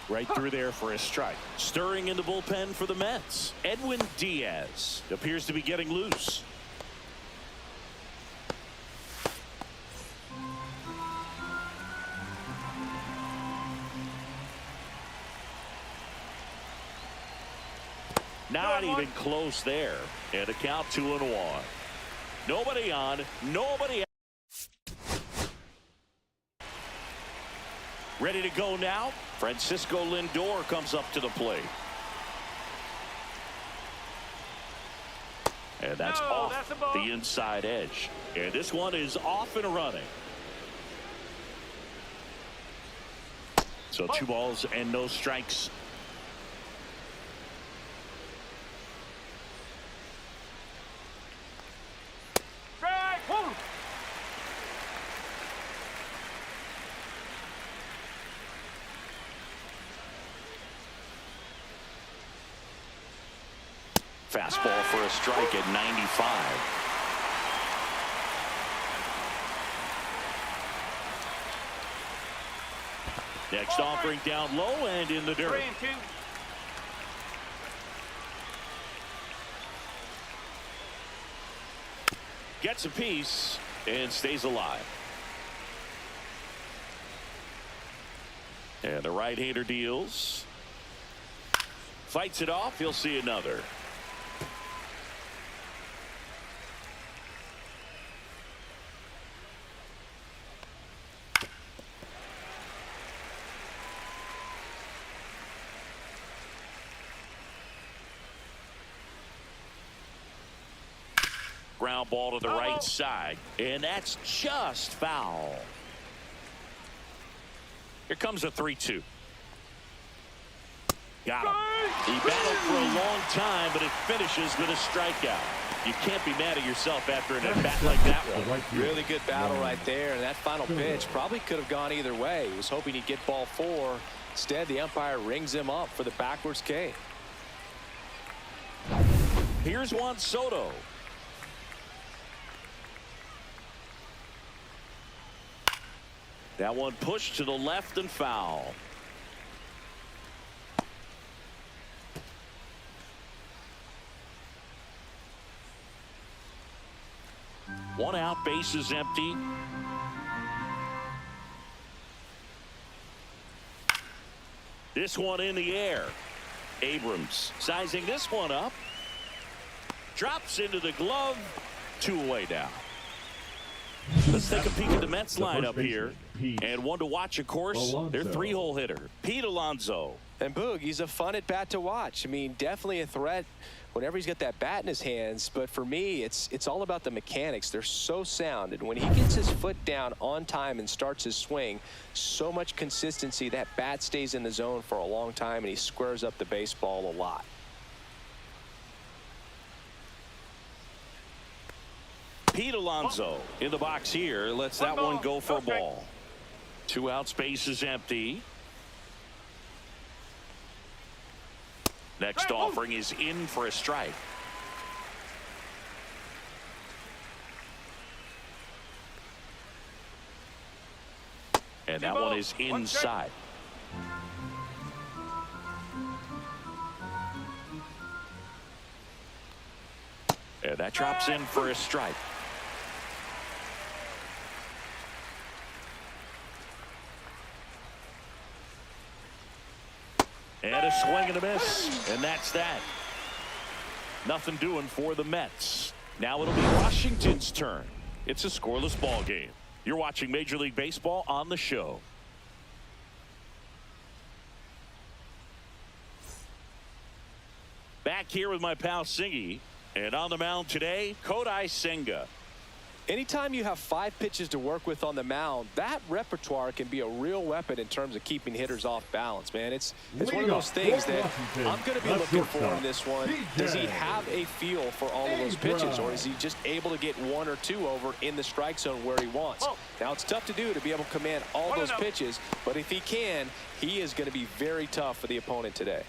Right through there for a strike. Stirring in the bullpen for the Mets. Edwin Diaz appears to be getting loose. Not even close there. And a count 2-1. Nobody on, nobody out. Ready to go now. Francisco Lindor comes up to the plate. And that's off the inside edge. And this one is off and running. So 2 balls and no strikes. Fastball for a strike at 95. Next offering down low and in the dirt. 3-2. Gets a piece and stays alive. And the right-hander deals. Fights it off. He'll see another. Ground ball to the right side, and that's just foul. Here comes a 3-2. Got him. He battled for a long time, but it finishes with a strikeout. You can't be mad at yourself after an at-bat like that one. Really good battle right there, and that final pitch probably could have gone either way. He was hoping he'd get ball 4. Instead, the umpire rings him up for the backwards K. Here's Juan Soto. That one pushed to the left and foul. One out, base is empty. This one in the air. Abrams sizing this one up. Drops into the glove. 2 away now. Let's take a peek at the Mets lineup here. And one to watch, of course, their 3-hole hitter, Pete Alonso. And Boog, he's a fun at bat to watch. I mean, definitely a threat whenever he's got that bat in his hands. But for me, it's all about the mechanics. They're so sound. And when he gets his foot down on time and starts his swing, so much consistency, that bat stays in the zone for a long time, and he squares up the baseball a lot. Pete Alonso in the box here. Lets that one go for a ball. 2 outs, base is empty. Next offering is in for a strike. And that one is inside. And that drops in for a strike. And a swing and a miss. And that's that. Nothing doing for the Mets. Now it'll be Washington's turn. It's a scoreless ball game. You're watching Major League Baseball on the show. Back here with my pal Singy. And on the mound today, Kodai Senga. Anytime you have 5 pitches to work with on the mound, that repertoire can be a real weapon in terms of keeping hitters off balance, man. It's one of those things that I'm going to be looking for in this one. Does he have a feel for all of those pitches, or is he just able to get 1 or 2 over in the strike zone where he wants? Now, it's tough to do to be able to command all those pitches, but if he can, he is going to be very tough for the opponent today.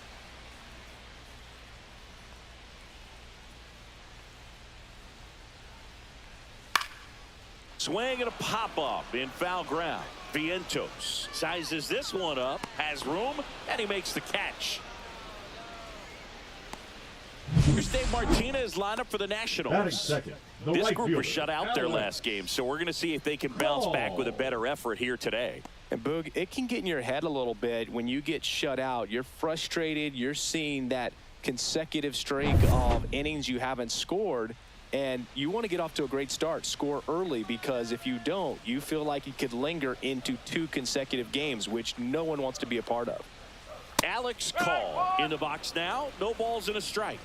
Swing and a pop-up in foul ground. Vientos sizes this one up, has room, and he makes the catch. Here's Dave Martinez lineup for the Nationals. Second, this group was shut out their last game, so we're going to see if they can bounce back with a better effort here today. And Boog, it can get in your head a little bit when you get shut out. You're frustrated. You're seeing that consecutive streak of innings you haven't scored. And you want to get off to a great start, score early, because if you don't, you feel like you could linger into 2 consecutive games, which no one wants to be a part of. Alex Call in the box now. No balls and a strike.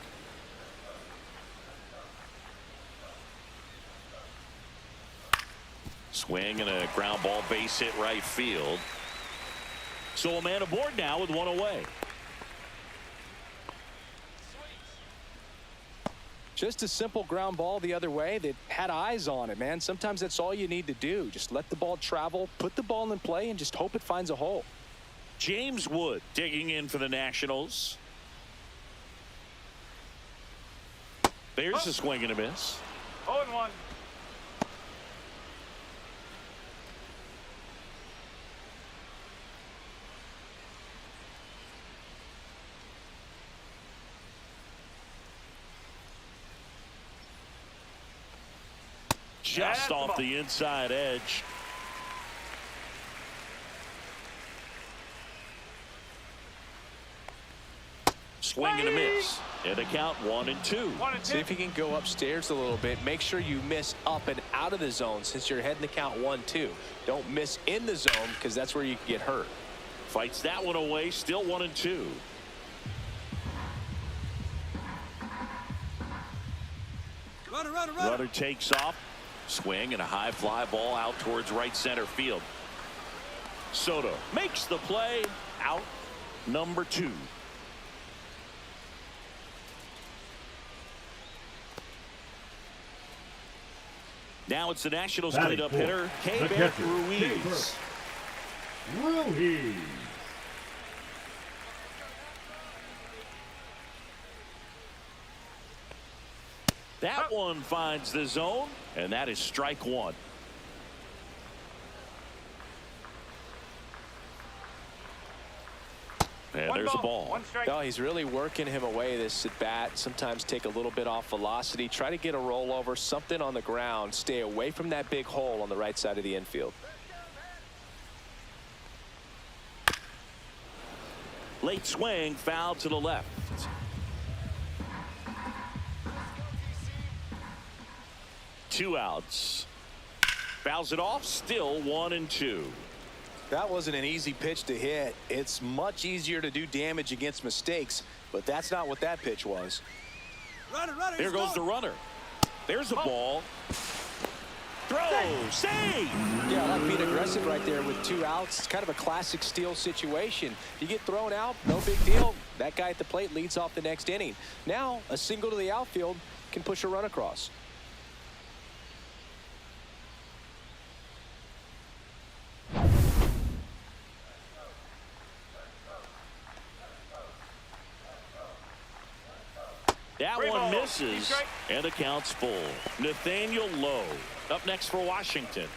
Swing and a ground ball, base hit right field. So a man aboard now with 1 away. Just a simple ground ball the other way that had eyes on it, man. Sometimes that's all you need to do. Just let the ball travel, put the ball in play, and just hope it finds a hole. James Wood digging in for the Nationals. There's a swing and a miss. 0-1. Just off the inside edge. Swing and a miss. And a count 1-2. See if you can go upstairs a little bit. Make sure you miss up and out of the zone since you're heading the count 1-2. Don't miss in the zone because that's where you can get hurt. Fights that one away. Still 1-2. Runner takes off. Swing and a high fly ball out towards right center field. Soto makes the play. Out number 2. Now it's the Nationals cleanup hitter, Keibert Ruiz. That one finds the zone, and that is strike 1. And there's a ball. One strike. No, he's really working him away this at bat. Sometimes take a little bit off velocity. Try to get a rollover, something on the ground. Stay away from that big hole on the right side of the infield. Late swing, foul to the left. Two outs. Fouls it off, still 1-2. That wasn't an easy pitch to hit. It's much easier to do damage against mistakes, but that's not what that pitch was. There goes the runner. There's a ball. Throw, save. Yeah, I like being aggressive right there with 2 outs. It's kind of a classic steal situation. You get thrown out, no big deal. That guy at the plate leads off the next inning. Now, a single to the outfield can push a run across. That one misses, and the count's full. Nathaniel Lowe up next for Washington.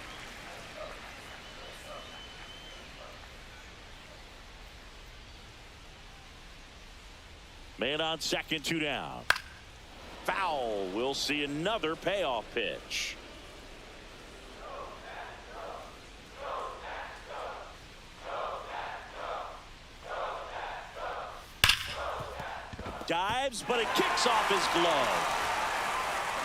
Man on second, 2 down. Foul. We'll see another payoff pitch. Dives, but it kicks off his glove.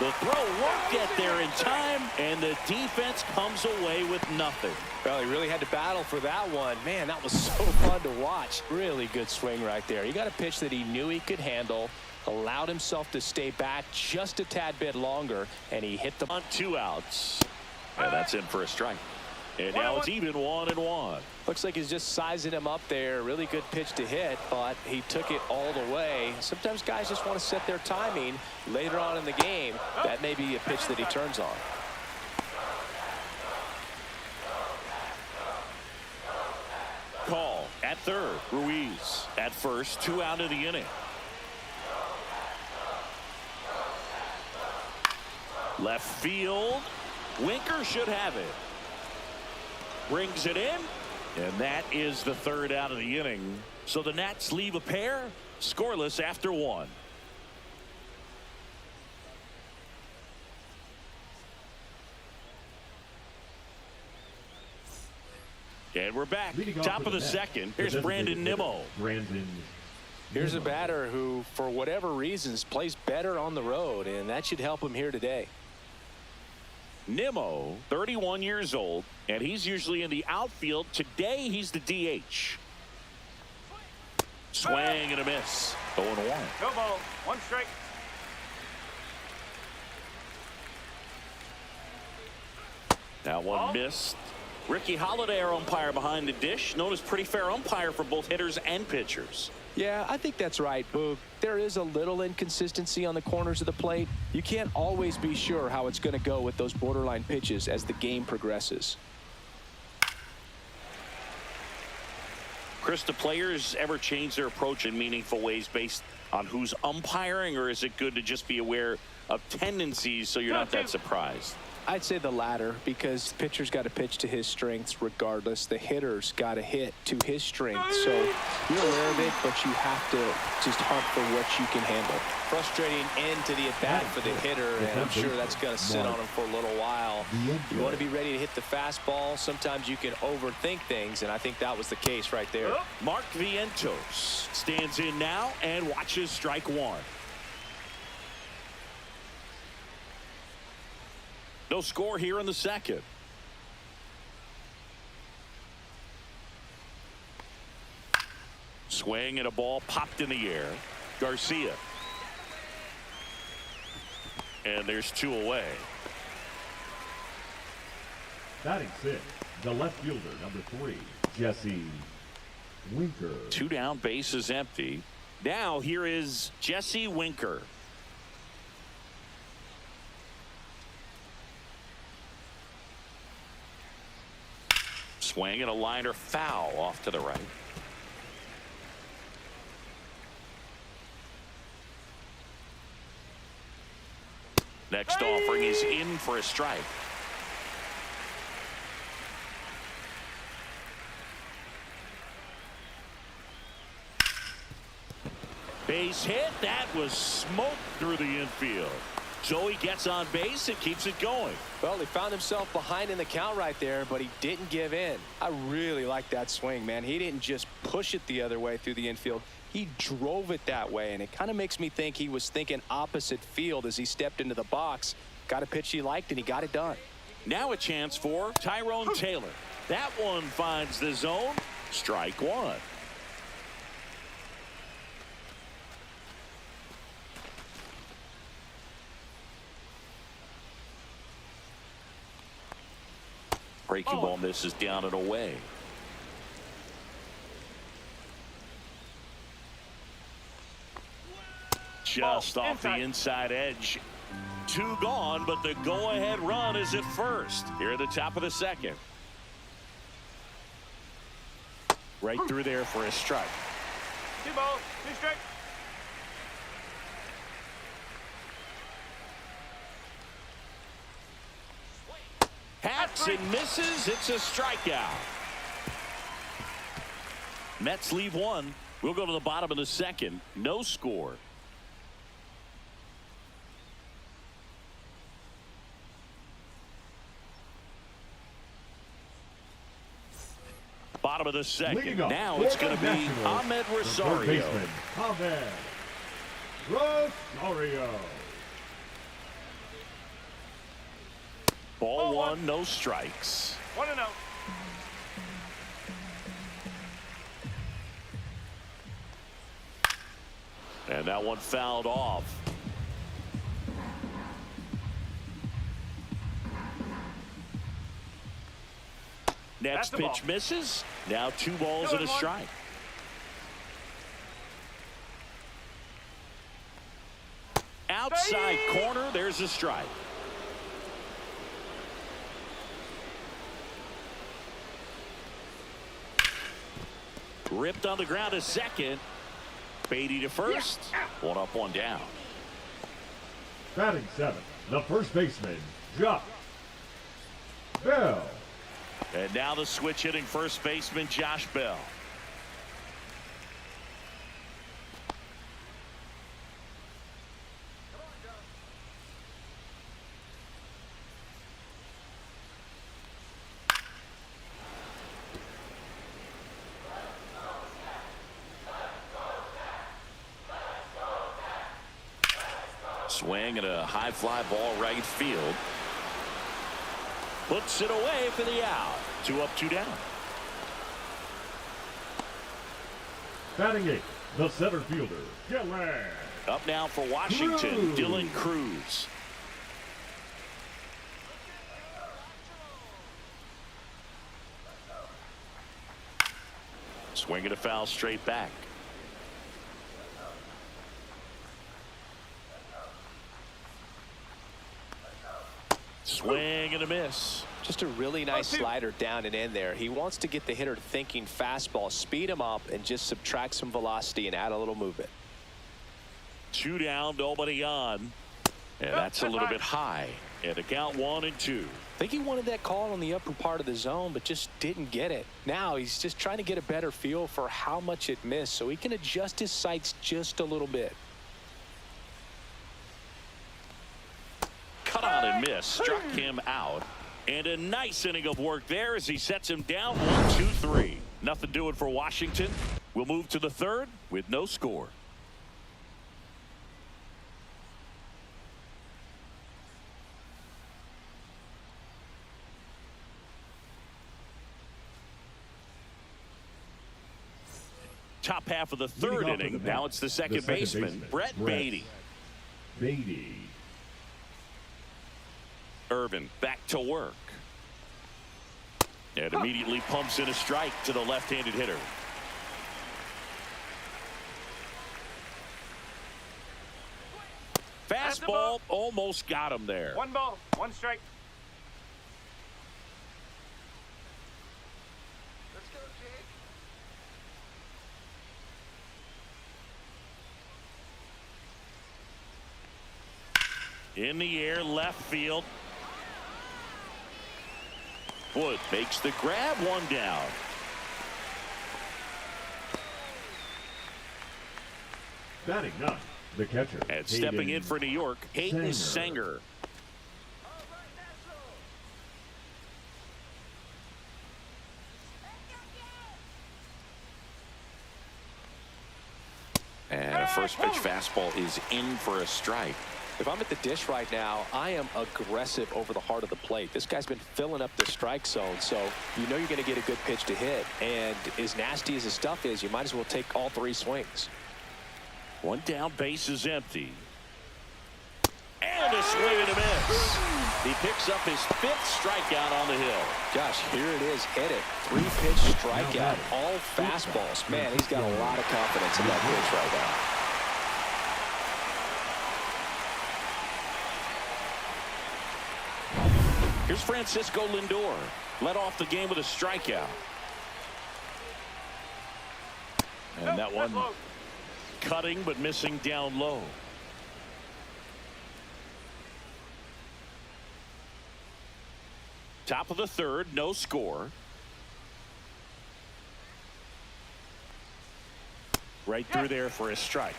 The throw won't get there in time, and the defense comes away with nothing. Well, he really had to battle for that one. Man, that was so fun to watch. Really good swing right there. He got a pitch that he knew he could handle, allowed himself to stay back just a tad bit longer, and he hit the... On 2 outs. And that's in for a strike. And now it's even 1-1. Looks like he's just sizing him up there. Really good pitch to hit, but he took it all the way. Sometimes guys just want to set their timing later on in the game. That may be a pitch that he turns on. Call at third. Ruiz at first. 2 out of the inning. Left field. Winker should have it. Brings it in, and that is the 3rd out of the inning. So the Nats leave a pair scoreless after 1. And we're back. Top of the second. Here's Brandon Nimmo. Here's a batter who, for whatever reasons, plays better on the road, and that should help him here today. Nimmo, 31 years old, and he's usually in the outfield. Today, he's the DH. Swing and a miss. 0-1. No ball. 1 strike. That one missed. Ricky Holiday, our umpire behind the dish, known as pretty fair umpire for both hitters and pitchers. Yeah, I think that's right, Boog. There is a little inconsistency on the corners of the plate. You can't always be sure how it's going to go with those borderline pitches as the game progresses. Chris, do players ever change their approach in meaningful ways based on who's umpiring, or is it good to just be aware of tendencies so you're not that surprised? I'd say the latter, because the pitcher's got to pitch to his strengths regardless. The hitter's got to hit to his strengths. So you're aware of it, but you have to just hunt for what you can handle. Frustrating end to the at-bat for the hitter, and I'm sure that's going to sit on him for a little while. You want to be ready to hit the fastball. Sometimes you can overthink things, and I think that was the case right there. Mark Vientos stands in now and watches strike 1. No score here in the second. Swing and a ball popped in the air. Garcia. And there's 2 away. Batting 6, the left fielder, number 3, Jesse Winker. 2 down, base is empty. Now here is Jesse Winker. Swing and a liner foul off to the right. Next offering is in for a strike. Base hit. That was smoke through the infield. So he gets on base and keeps it going. Well, he found himself behind in the count right there, but he didn't give in. I really like that swing, man. He didn't just push it the other way through the infield. He drove it that way, and it kind of makes me think he was thinking opposite field as he stepped into the box. Got a pitch he liked, and he got it done. Now a chance for Tyrone Taylor. That one finds the zone. Strike one. Breaking ball misses down and away. Just off the inside edge. Two gone, but the go-ahead run is at first. Here at the top of the second. Right through there for a strike. 2 balls, 2 strikes. Hats and misses. It's a strikeout. Mets leave one. We'll go to the bottom of the second. No score. Bottom of the second. Now it's going to be Ahmed Rosario. Ahmed Rosario. Ball one, no strikes. 1-0. And that one fouled off. Next pitch misses. Now 2 balls and a strike. Outside corner, there's a strike. Ripped on the ground to second. Beatty to first. 1 up, 1 down. Batting 7th, the first baseman, Josh Bell. And now the switch hitting first baseman, Josh Bell. Swing and a high fly ball right field. Puts it away for the out. 2 up, 2 down. Batting 8th, the center fielder, Dylan. Up now for Washington, Dylan Cruz. Swing and a foul straight back. Swing and a miss. Just a really nice slider down and in there. He wants to get the hitter thinking fastball, speed him up, and just subtract some velocity and add a little movement. 2 down, nobody on. And that's a little bit high. And the count 1 and 2. I think he wanted that call on the upper part of the zone, but just didn't get it. Now he's just trying to get a better feel for how much it missed so he can adjust his sights just a little bit. Cut on and miss. Struck him out. And a nice inning of work there as he sets him down 1-2-3. Nothing doing for Washington. We'll move to the third with no score. Top half of the third inning. Now it's the second baseman, Brett Beatty. Irvin back to work. And immediately pumps in a strike to the left-handed hitter. Fastball almost got him there. 1 ball, 1 strike. Let's go, Jake. In the air, left field. Wood makes the grab, 1 down. Batting ninth, the catcher. And stepping in for New York, Hayden Sanger. And a first pitch fastball is in for a strike. If I'm at the dish right now, I am aggressive over the heart of the plate. This guy's been filling up the strike zone, so you know you're going to get a good pitch to hit. And as nasty as his stuff is, you might as well take all three swings. One down, base is empty. And a swing and a miss. He picks up his 5th strikeout on the hill. Gosh, here it is, hit it. 3-pitch strikeout, all fastballs. Man, he's got a lot of confidence in that pitch right now. Here's Francisco Lindor. Led off the game with a strikeout. And that one cutting but missing down low. Top of the 3rd, no score. Right through there for a strike.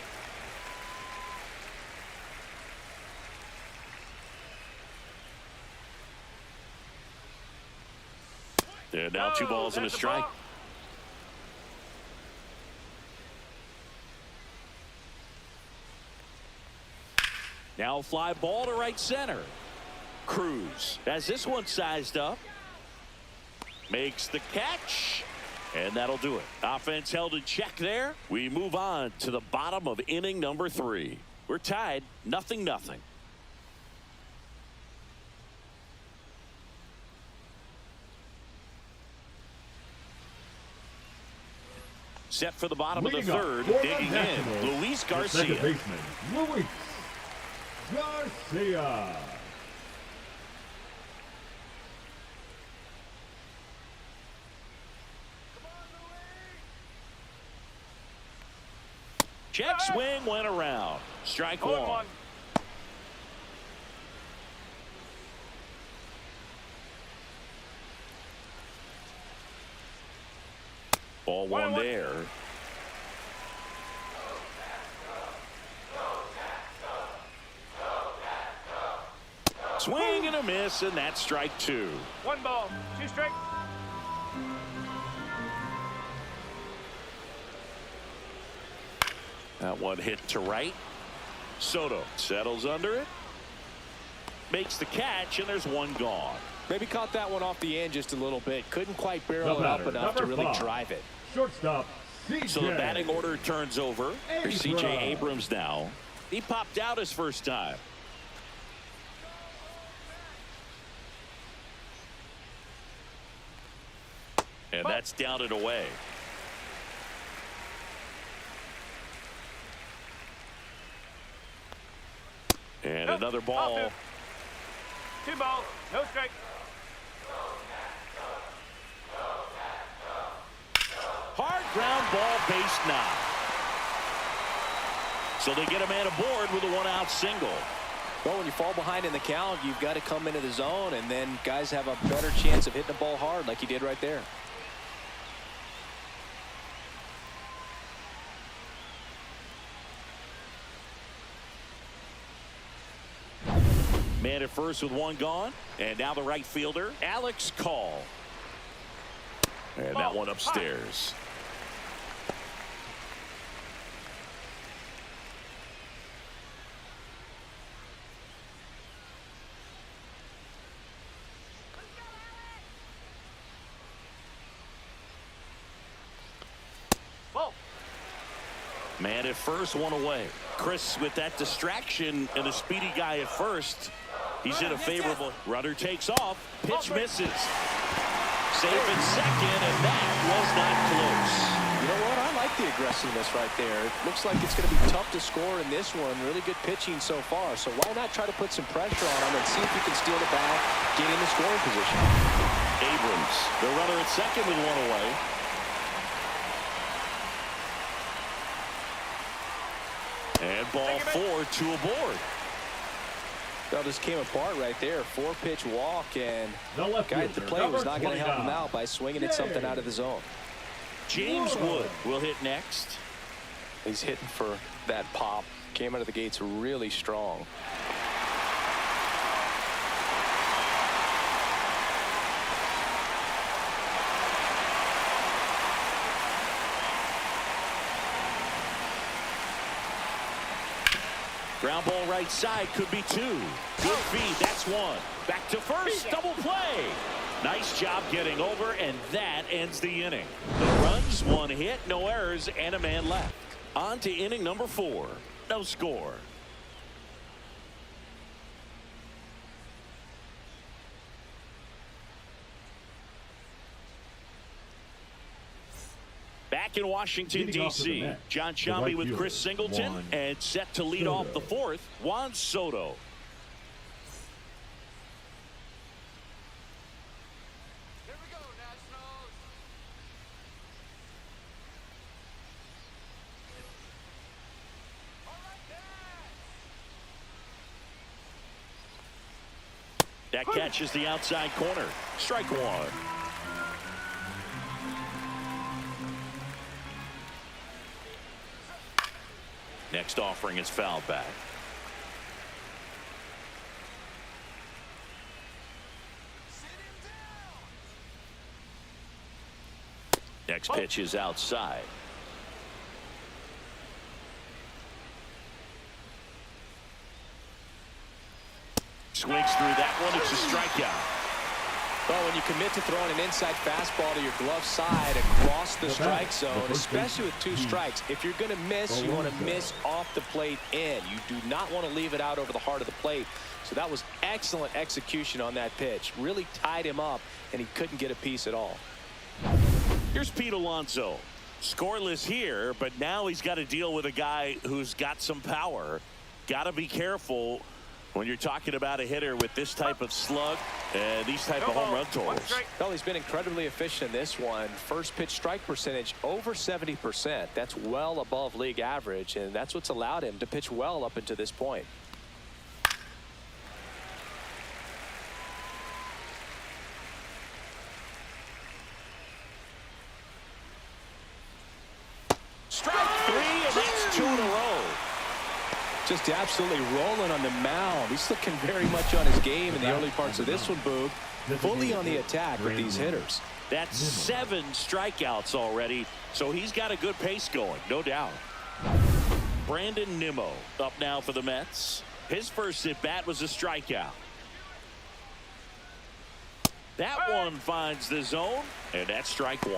And now 2 balls and a strike. Now fly ball to right center. Cruz has this one sized up. Makes the catch. And that'll do it. Offense held in check there. We move on to the bottom of inning number 3. We're tied 0-0. Set for the bottom of the 3rd. Digging in, Luis Garcia. Second baseman, Luis Garcia. Check swing went around. Strike 1. Ball 1 there. Swing and a miss, and that's strike 2. 1 ball, 2 strikes. That one hit to right. Soto settles under it. Makes the catch, and there's 1 gone. Maybe caught that one off the end just a little bit. Couldn't quite barrel it up enough to really drive it. Shortstop, CJ. So the batting order turns over. Here's C.J. Abrams now. He popped out his first time. And that's down and away. And another ball. 2 balls, no strike. Hard ground ball, base knock. So they get a man aboard with a 1-out single. Well, when you fall behind in the count, you've got to come into the zone, and then guys have a better chance of hitting the ball hard like you did right there. Man at first with 1 gone. And now the right fielder, Alex Call. And that one upstairs. Man at first, 1 away. Chris with that distraction and a speedy guy at first. He's in a favorable. Runner takes off. Pitch misses. Safe in second, and that was not close. You know what? I like the aggressiveness right there. It looks like it's going to be tough to score in this one. Really good pitching so far. So why not try to put some pressure on him and see if you can steal the bag, get in the scoring position. Abrams, the runner at second with 1 away. And ball 4, 2 aboard. That just came apart right there. 4-pitch walk, and the guy at the plate was not going to help him out by swinging at something out of the zone. James Wood will hit next. He's hitting for that pop. Came out of the gates really strong. Ground ball right side, could be two. Good feed, that's one. Back to first, double play. Nice job getting over, and that ends the inning. No runs, one hit, no errors, and a man left. On to inning number 4. No score. Back in Washington, D.C., John Shambi with Chris Singleton, and set to lead off the 4th, Juan Soto. Here we go, Nationals. All right, That catches the outside corner. Strike one. Next offering is fouled back. Next pitch is outside. Swings through that one. It's a strikeout. Well, when you commit to throwing an inside fastball to your glove side across the strike zone, especially with 2 strikes, if you're going to miss, you want to miss off the plate in. You do not want to leave it out over the heart of the plate. So that was excellent execution on that pitch. Really tied him up, and he couldn't get a piece at all. Here's Pete Alonso. Scoreless here, but now he's got to deal with a guy who's got some power. Got to be careful when you're talking about a hitter with this type of slug and these type of home run totals. Well, he's been incredibly efficient in this one. First pitch strike percentage over 70%. That's well above league average, and that's what's allowed him to pitch well up until this point. Strike 3, and that's 2 in a row. Just absolutely rolling on the mound. He's looking very much on his game in the early parts of this one, Boog. Fully on the attack with these hitters. That's 7 strikeouts already, so he's got a good pace going, no doubt. Brandon Nimmo up now for the Mets. His first at-bat was a strikeout. That one finds the zone, and that's strike 1.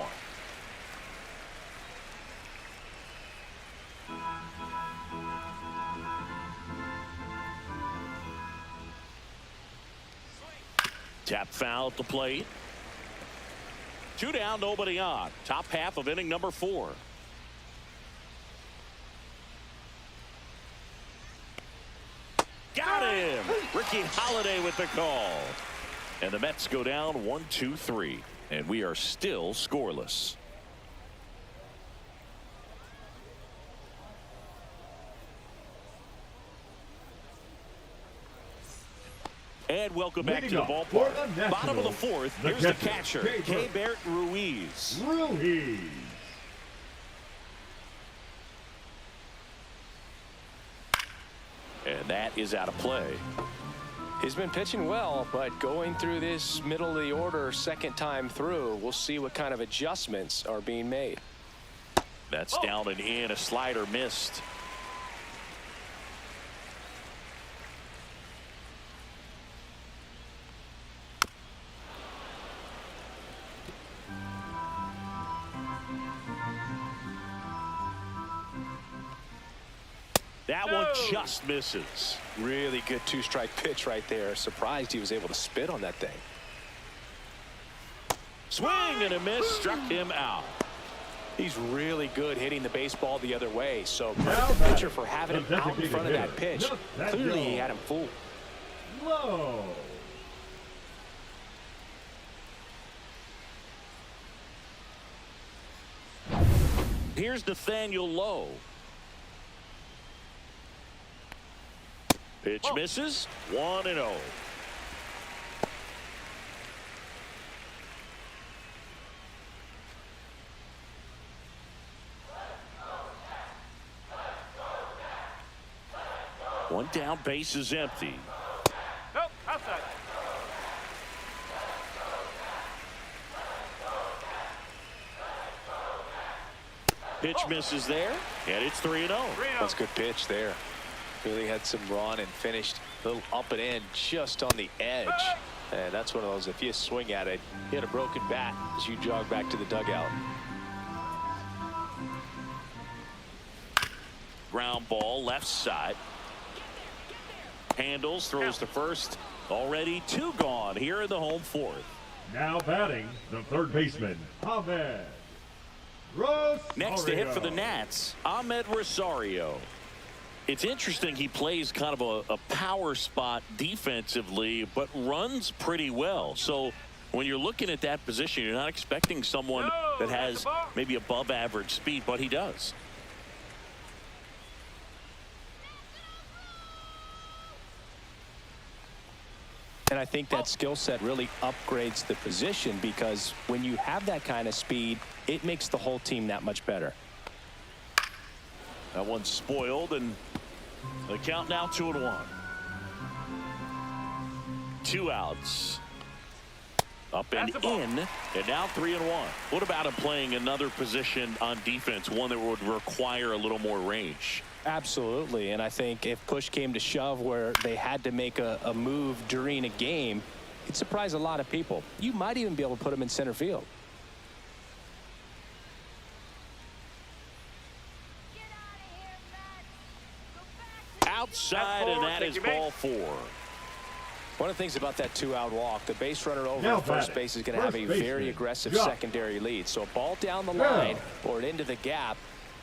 Tap foul at the plate. 2 down, nobody on. Top half of inning number 4. Got him. Ricky Holiday with the call. And the Mets go down 1-2-3. And we are still scoreless. And welcome back to the ballpark. Bottom of the 4th. Here's the catcher, Keibert Ruiz. And that is out of play. He's been pitching well, but going through this middle of the order second time through, we'll see what kind of adjustments are being made. That's down and in. A slider missed. That one just misses. Really good 2-strike pitch right there. Surprised he was able to spit on that thing. Swing and a miss, struck him out. He's really good hitting the baseball the other way. So credit the pitcher for having him out in front of that pitch. Clearly he had him fooled. Low. Here's Nathaniel Lowe. Pitch misses. 1-0. One down, base is empty. Nope, outside. Pitch misses there, and it's 3-0. That's a good pitch there. Really had some run and finished a little up and in just on the edge. And that's one of those, if you swing at it, you hit a broken bat as you jog back to the dugout. Ground ball, left side. Handles, throws to first. Already 2 gone here in the home fourth. Now batting, the third baseman, Ahmed Rosario. Next to hit for the Nats, Ahmed Rosario. It's interesting, he plays kind of a power spot defensively, but runs pretty well. So when you're looking at that position, you're not expecting someone that has maybe above average speed, but he does. And I think that skill set really upgrades the position, because when you have that kind of speed, it makes the whole team that much better. That one's spoiled, and the count now 2-1. 2 outs. Up and in, and now 3-1. What about him playing another position on defense, one that would require a little more range? Absolutely, and I think if push came to shove where they had to make a move during a game, it'd surprise a lot of people. You might even be able to put him in center field. Outside, and that is ball 4. One of the things about that 2-out walk, the base runner over at first base is going to have a very aggressive secondary lead. So a ball down the line or into the gap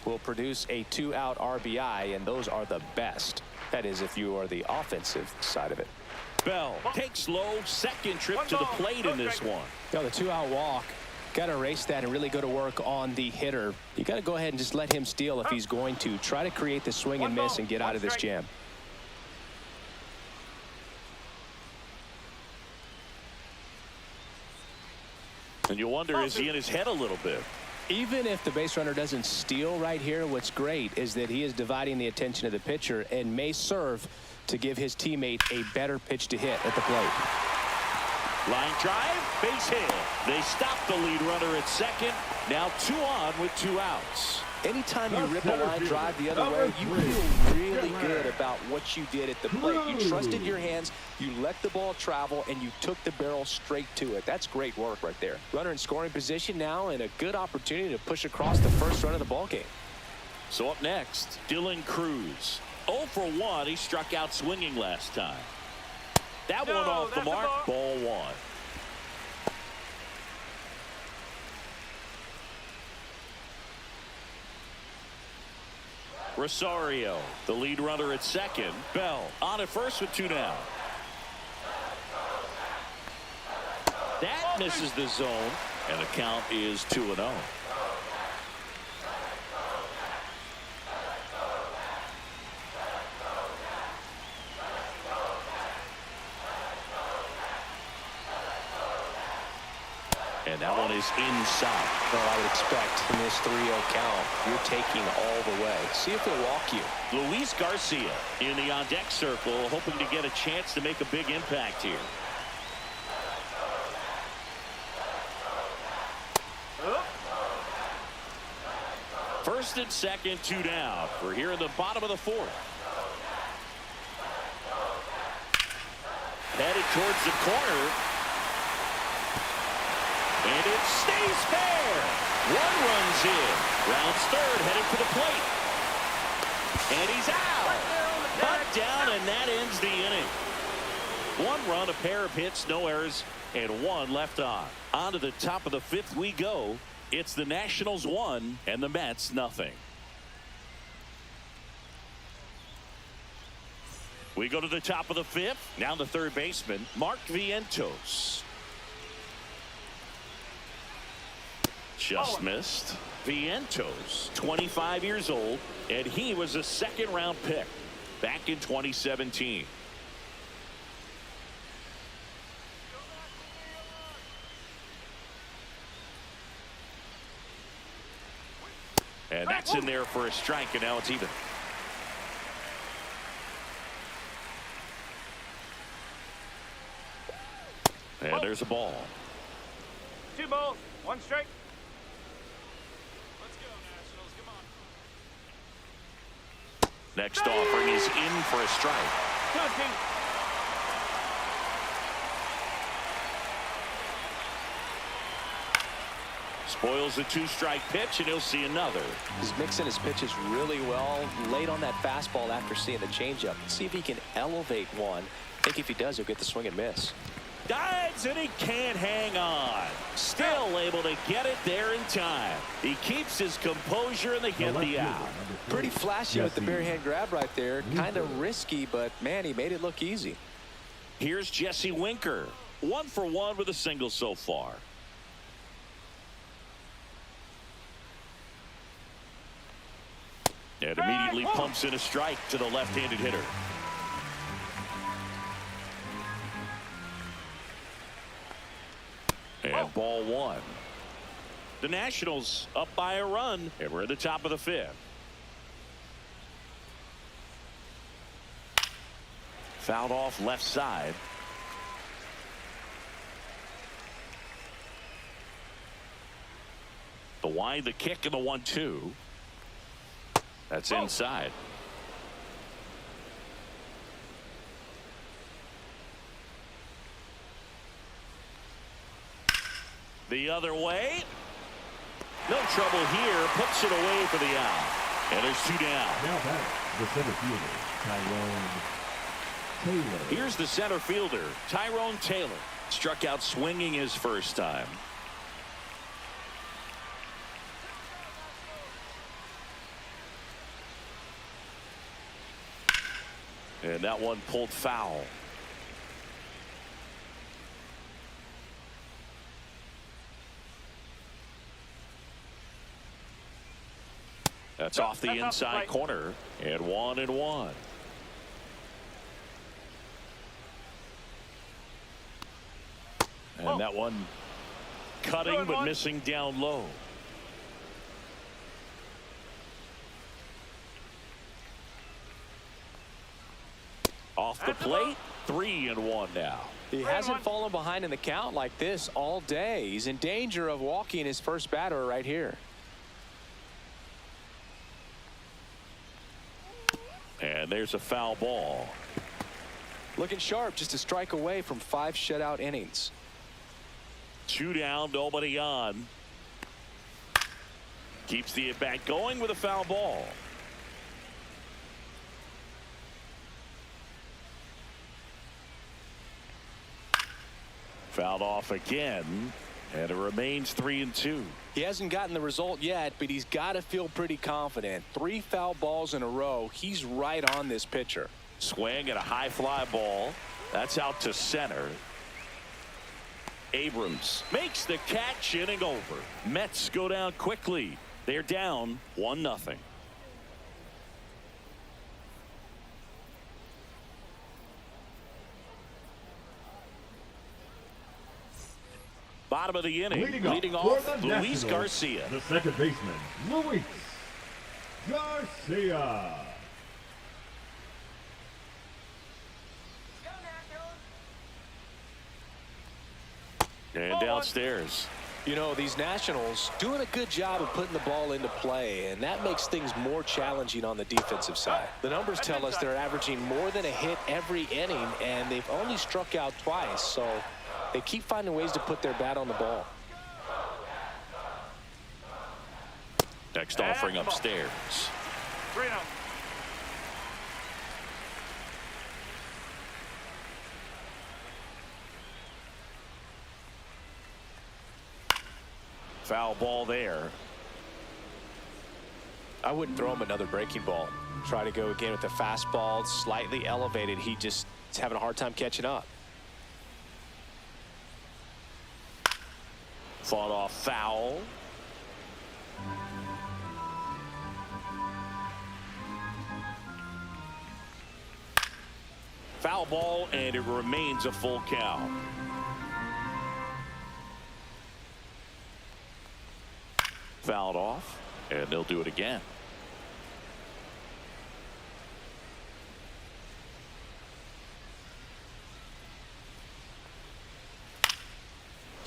will produce a 2-out RBI, and those are the best. That is, if you are the offensive side of it. Bell takes low, second trip to the plate in this one. You know, the 2-out walk, got to erase that and really go to work on the hitter. You got to go ahead and just let him steal if he's going to. Try to create the swing and miss and get out of this jam. And you wonder, is he in his head a little bit? Even if the base runner doesn't steal right here, what's great is that he is dividing the attention of the pitcher and may serve to give his teammate a better pitch to hit at the plate. Line drive, base hit. They stop the lead runner at second. Now 2 on with 2 outs. Anytime you rip a line drive the other way, you feel really good about what you did at the plate. You trusted your hands, you let the ball travel, and you took the barrel straight to it. That's great work right there. Runner in scoring position now, and a good opportunity to push across the first run of the ball game. So up next, Dylan Cruz. 0 for 1. He struck out swinging last time. That one off the mark. Ball 1. Rosario, the lead runner at second. Bell on at first with 2 down. That misses the zone, and the count is 2-0. And that one is inside. Well, I would expect in this 3-0 count, you're taking all the way. See if they'll walk you. Luis Garcia in the on-deck circle, hoping to get a chance to make a big impact here. First and second, 2 down. We're here in the bottom of the 4th. Headed towards the corner. And it stays fair. 1 runs in. Rounds third, headed for the plate. And he's out. Butt down, and that ends the inning. 1 run, a pair of hits, no errors, and 1 left on. On to the top of the 5th we go. It's the Nationals 1 and the Mets nothing. We go to the top of the 5th. Now the third baseman, Mark Vientos. Just missed. Vientos, 25 years old, and he was a 2nd-round pick back in 2017. And that's in there for a strike, and now it's even. There's a ball. 2 balls, 1 strike. Let's go, Nationals. Come on. Next offering is in for a strike. 2-2. Spoils a 2-strike pitch, and he'll see another. He's mixing his pitches really well. Late on that fastball after seeing the changeup. See if he can elevate one. I think if he does, he'll get the swing and miss. Dives, and he can't hang on. Still able to get it there in time. He keeps his composure, and they get the out. Pretty flashy with the bare hand grab right there. Kind of risky, but man, he made it look easy. Here's Jesse Winker. 1 for 1 with a single so far. And immediately pumps in a strike to the left-handed hitter. And ball 1. The Nationals up by a run, and we're at the top of the 5th. Fouled off left side. The wind, the kick, and the 1-2. That's inside. The other way. No trouble here. Puts it away for the out. And there's 2 down. Now back, the center fielder, Tyrone Taylor. Here's the center fielder, Tyrone Taylor. Struck out swinging his first time. And that one pulled foul. That's off the inside corner. And 1-1. And that one cutting but missing down low. Off the plate, 3-1 now. He hasn't fallen behind in the count like this all day. He's in danger of walking his first batter right here. And there's a foul ball. Looking sharp, just a strike away from 5 shutout innings. 2 down, nobody on. Keeps the at-bat going with a foul ball. Fouled off again, and it remains 3-2. He hasn't gotten the result yet, but he's got to feel pretty confident. 3 foul balls in a row. He's right on this pitcher. Swing at a high fly ball. That's out to center. Abrams makes the catch, inning over. Mets go down quickly. They're down 1-0. Bottom of the inning, leading off Luis Nationals, Garcia. The second baseman, Luis Garcia. And downstairs. You know, these Nationals doing a good job of putting the ball into play, and that makes things more challenging on the defensive side. The numbers tell us they're averaging more than a hit every inning, and they've only struck out twice, so they keep finding ways to put their bat on the ball. Next offering upstairs. 3-0. Foul ball there. I wouldn't throw him another breaking ball. Try to go again with the fastball, slightly elevated. He just is having a hard time catching up. Fought off foul. Foul ball, and it remains a full count. Fouled off, and they'll do it again.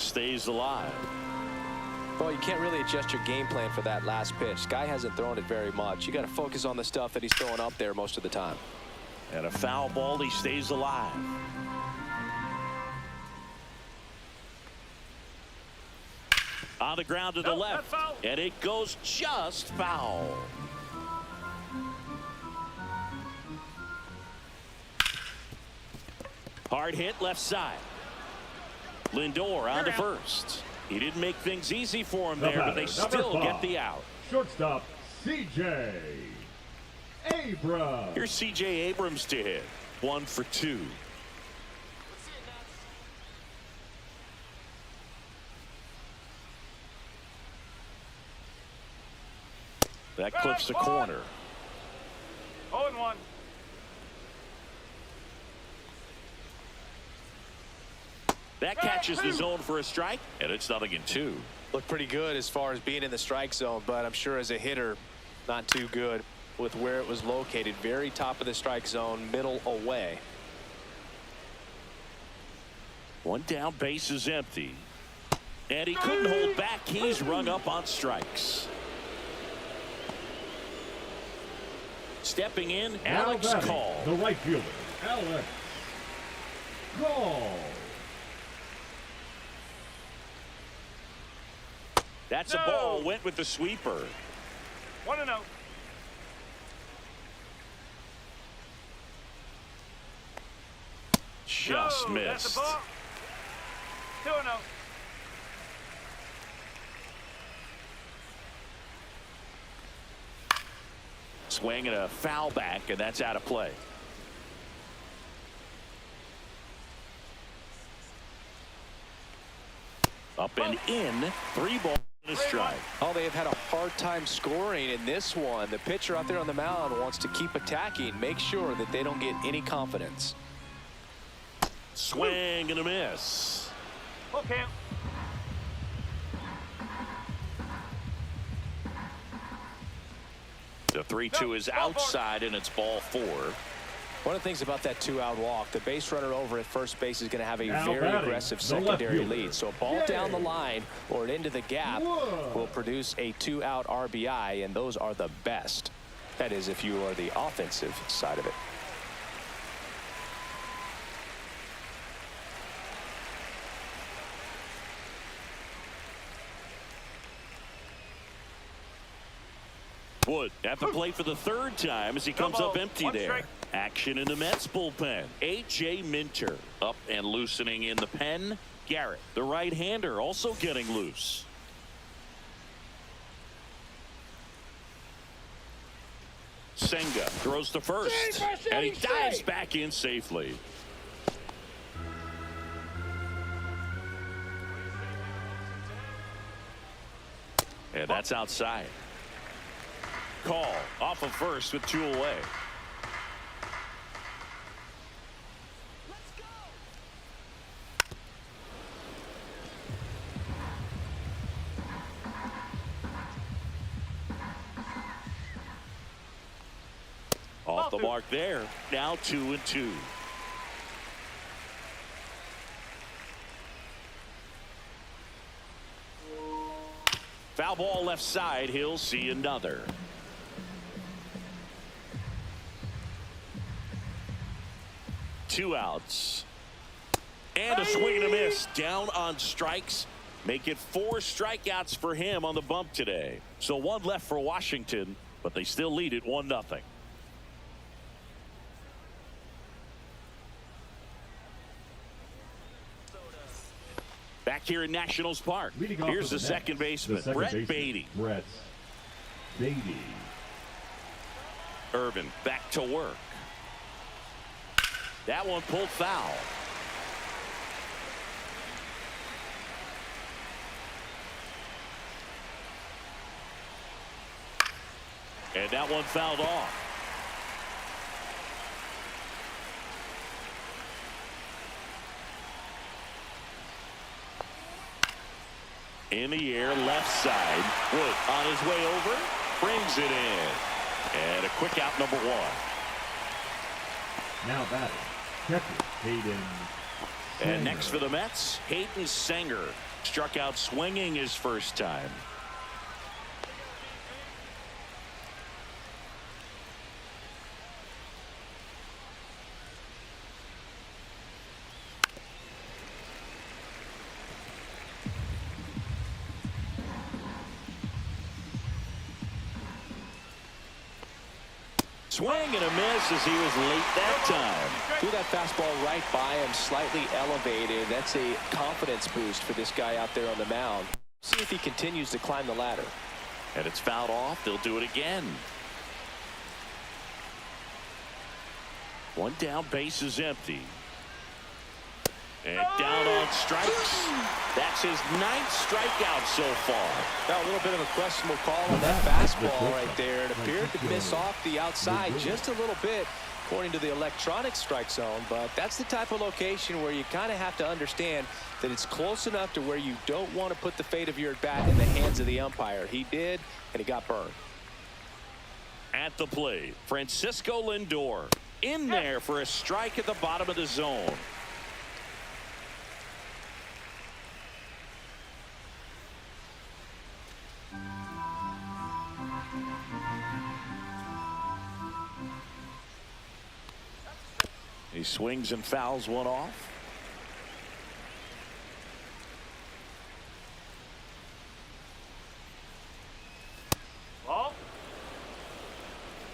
stays alive. Well, you can't really adjust your game plan for that last pitch. Guy hasn't thrown it very much. You got to focus on the stuff that he's throwing up there most of the time. And a foul ball, he stays alive. On the ground to the left, and it goes just foul. Hard hit left side. Lindor on to first. He didn't make things easy for him there, but they still get the out. Shortstop, C.J. Abrams. Here's C.J. Abrams to hit. 1 for 2. That clips the corner. 0-1. That catches the zone for a strike, and it's 0-2. Looked pretty good as far as being in the strike zone, but I'm sure as a hitter, not too good with where it was located. Very top of the strike zone, middle away. One down, base is empty. And he couldn't hold back. He's rung up on strikes. Stepping in, Alex Call. The right fielder, Alex Call. That's a ball. Went with the sweeper. 1-0. Just That's missed. a ball. 2-0. Swing and a foul back, and that's out of play. Up and in. 3 balls and a strike. Oh, they have had a hard time scoring in this one. The pitcher out there on the mound wants to keep attacking, make sure that they don't get any confidence. Swing and a miss. Full count. The 3-2 is outside, and it's ball 4. One of the things about that 2-out walk, the base runner over at first base is going to have a Now very batting, aggressive the secondary left fielder. lead. So a ball down the line or into the gap will produce a 2-out RBI, and those are the best. That is, if you are the offensive side of it. Wood at the plate for the 3rd time as he comes up empty One there. strike. Action in the Mets bullpen. A.J. Minter up and loosening in the pen. Garrett, the right-hander, also getting loose. Senga throws to first, and he dives back in safely. And that's outside. Call off of first with 2 away. Off the mark there. Now 2-2. Foul ball left side. He'll see another. Two outs. And a swing and a miss. Down on strikes. Make it 4 strikeouts for him on the bump today. So 1 left for Washington, but they still lead it 1-0. Back here in Nationals Park. Here's the second baseman, Brett Beatty. Brett Beatty. Irvin back to work. That one pulled foul. And that one fouled off. In the air, left side. Wood on his way over, brings it in. And a quick out, number 1. Now batting, catcher Hayden And Sanger. next for the Mets, Hayden Sanger. Struck out swinging his first time. Swing and a miss as he was late that time. Threw that fastball right by him, slightly elevated. That's a confidence boost for this guy out there on the mound. See if he continues to climb the ladder. And it's fouled off. They'll do it again. One down, base is empty. And down on strikes. That's his 9th strikeout so far. Now a little bit of a questionable call on that fastball right there. It appeared to miss off the outside just a little bit according to the electronic strike zone, but that's the type of location where you kind of have to understand that it's close enough to where you don't want to put the fate of your bat in the hands of the umpire. He did, and he got burned. At the plate, Francisco Lindor in there for a strike at the bottom of the zone. He swings and fouls one off. Ball.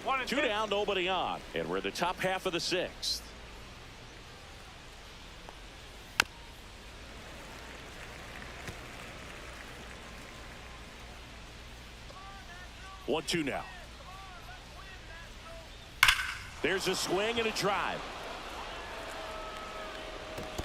1 and 2 2. down, nobody on. And we're the top half of the 6th. One, 2 now. There's a swing and a drive.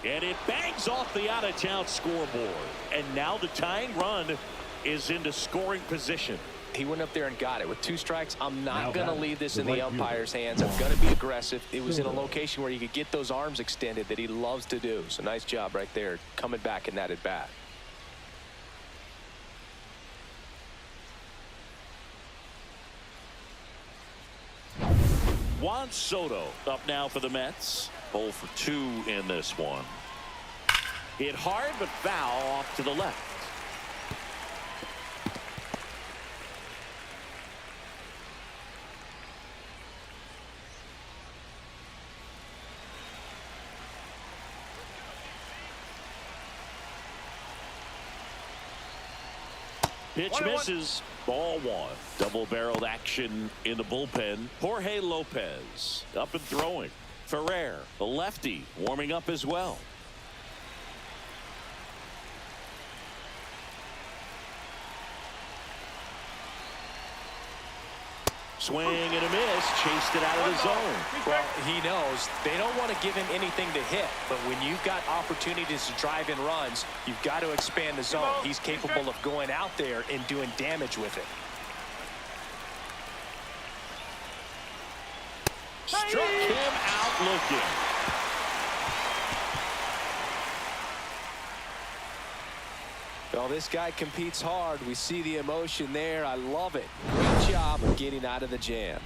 And it bangs off the out-of-town scoreboard. And now the tying run is into scoring position. He went up there and got it with 2 strikes. I'm not going to leave this in the the right umpire's fielder. hands. I'm going to be aggressive. It was in a location where you could get those arms extended that he loves to do. So nice job right there coming back in that at bat. Juan Soto up now for the Mets. 0 for 2 in this one. Hit hard but foul off to the left. Pitch 1-1. misses. Ball 1. Double-barreled action in the bullpen. Jorge Lopez up and throwing. Ferrer, the lefty, warming up as well. Swing and a miss. Chased it out of the zone. Well, he knows they don't want to give him anything to hit, but when you've got opportunities to drive in runs, you've got to expand the zone. He's capable of going out there and doing damage with it. Struck him out looking. Well, this guy competes hard. We see the emotion there. I love it. Great job of getting out of the jam.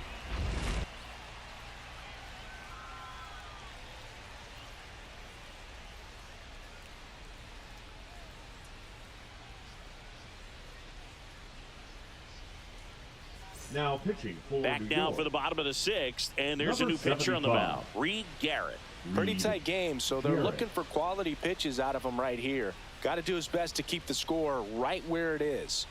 Now pitching for Back New now York. for the bottom of the 6th, and there's a Number new pitcher on the 75. mound. Reed Garrett. Pretty tight game, so they're Garrett. looking for quality pitches out of him right here. Got to do his best to keep the score right where it is.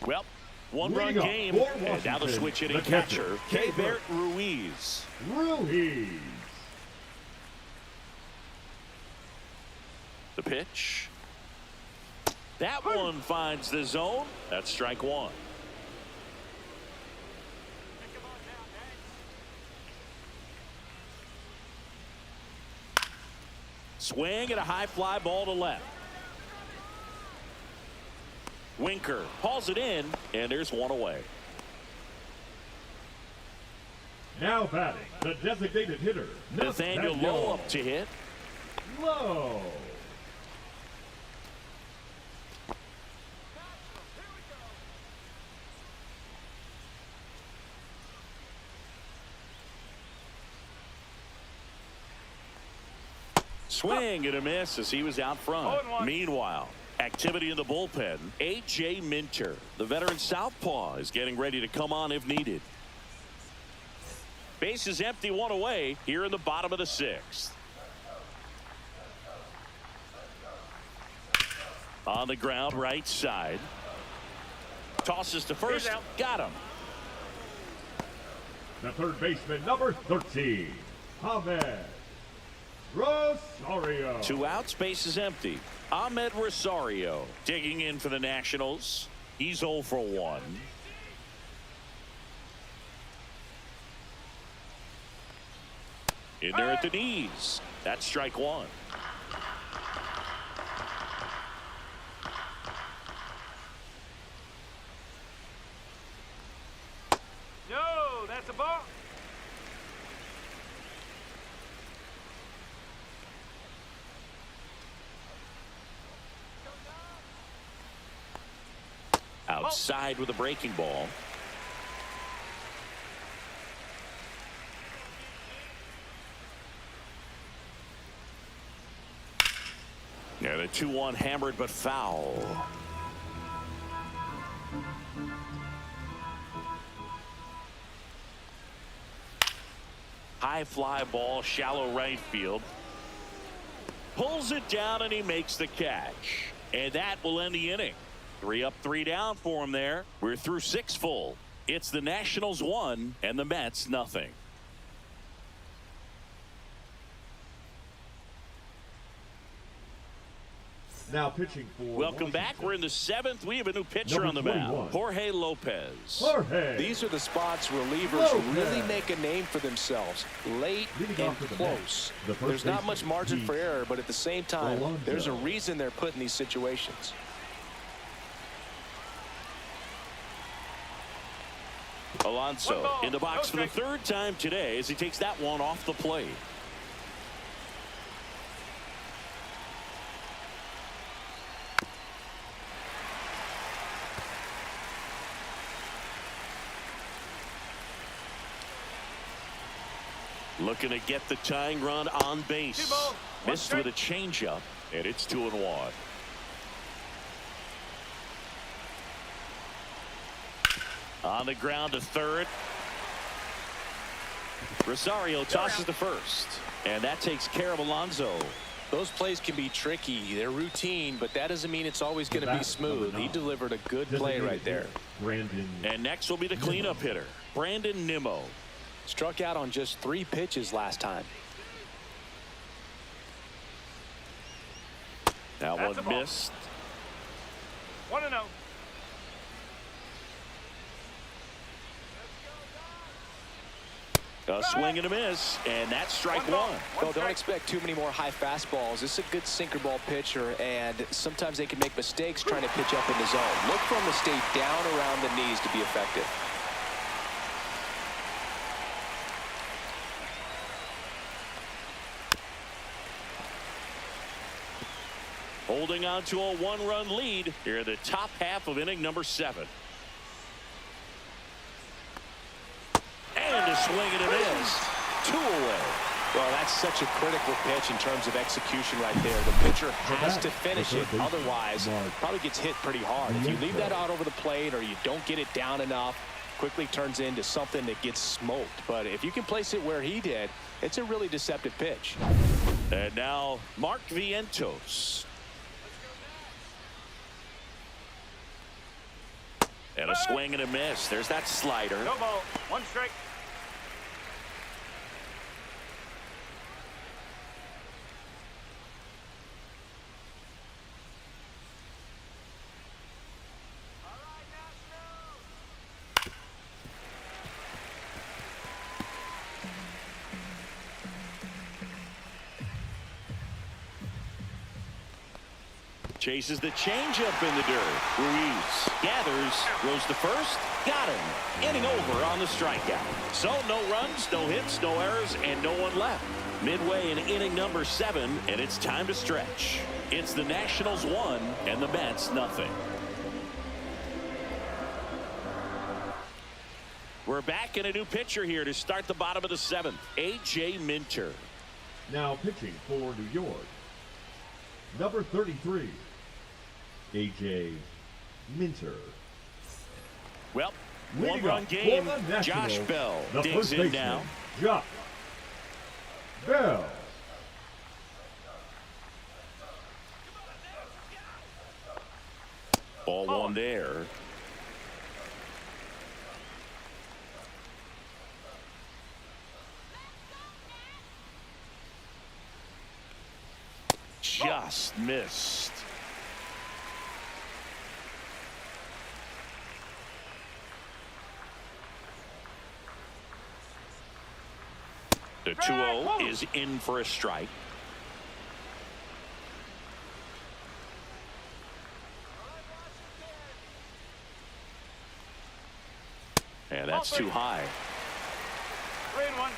Well, one-run Leading up game, for and now the Washington, switch hitting the catcher, catcher, Keibert Ruiz. Ruiz. The pitch. That one finds the zone. That's strike 1. Swing and a high fly ball to left. Winker hauls it in, and there's one away. Now batting, the designated hitter, Nathaniel Lowe up to hit. Lowe. Swing and a miss as he was out front. 0-1. Meanwhile, activity in the bullpen. A.J. Minter, the veteran southpaw, is getting ready to come on if needed. Base is empty, one away here in the bottom of the sixth. On the ground, right side. Tosses to first. Got him. The third baseman, number 13, Ahmed Rosario. 2 outs, base is empty. Ahmed Rosario digging in for the Nationals. He's 0 for 1. In there at the knees. That's strike 1. No, that's a ball. Outside with a breaking ball. Yeah, the 2-1 hammered but foul. High fly ball, shallow right field. Pulls it down and he makes the catch. And that will end the inning. 3 up, 3 down for him there. We're through 6 full. It's the Nationals 1 and the Mets nothing. Now pitching for Welcome back. We're in the 7th. We have a new pitcher Number on the mound. 21. Jorge Lopez. Jorge. These are the spots relievers Lopez. really make a name for themselves. Late Leading and off for the close. Mets, the first There's not baseman, much margin for Pete error, but at the same time, Alonso. there's a reason they're put in these situations. Alonso 1 ball, in the box for no the strike. 3rd time today as he takes that one off the plate. Looking to get the tying run on base. 2 balls, 1 Missed strike. with a changeup, and it's 2-1. On the ground to third. Rosario tosses to first, and that takes care of Alonso. Those plays can be tricky. They're routine, but that doesn't mean it's always going to be smooth. He delivered a good play right there. Brandon. And next will be the cleanup hitter, Brandon Nimmo. Struck out on just 3 pitches last time. That That's a one ball. missed. 1-0. A swing and a miss, and that's strike 1 ball, 1. 1 Well, don't strike. expect too many more high fastballs. This is a good sinker ball pitcher, and sometimes they can make mistakes trying to pitch up in the zone. Look for him to stay down around the knees to be effective. Holding on to a 1-run lead here in the top half of inning number 7. And a swing and a miss. 2 away. Well, that's such a critical pitch in terms of execution right there. The pitcher has to finish it. Otherwise, probably gets hit pretty hard. If you leave that out over the plate or you don't get it down enough, quickly turns into something that gets smoked. But if you can place it where he did, it's a really deceptive pitch. And now Mark Vientos. And a swing and a miss. There's that slider. No ball, 1 strike. Chases the changeup in the dirt. Ruiz gathers, goes to first, got him. Inning over on the strikeout. So no runs, no hits, no errors, and no one left. Midway in inning number 7, and it's time to stretch. It's the Nationals 1 and the Mets nothing. We're back in a new pitcher here to start the bottom of the 7th. A.J. Minter. Now pitching for New York, number 33, A.J. Minter. Well, Leading one-run up game. for the Nationals, Josh Bell the digs first in baseman, now. Josh Bell. Ball one there. Just missed. The 2-0 is in for a strike. And that's too high. 3-1.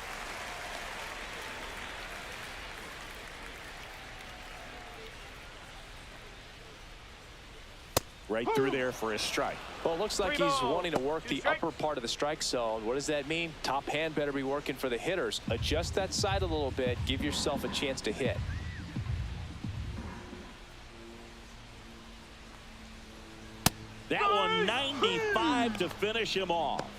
Right through there for a strike. Well, it looks like he's wanting to work the upper part of the strike zone. What does that mean? Top hand better be working for the hitters. Adjust that side a little bit. Give yourself a chance to hit. That one 95 to finish him off.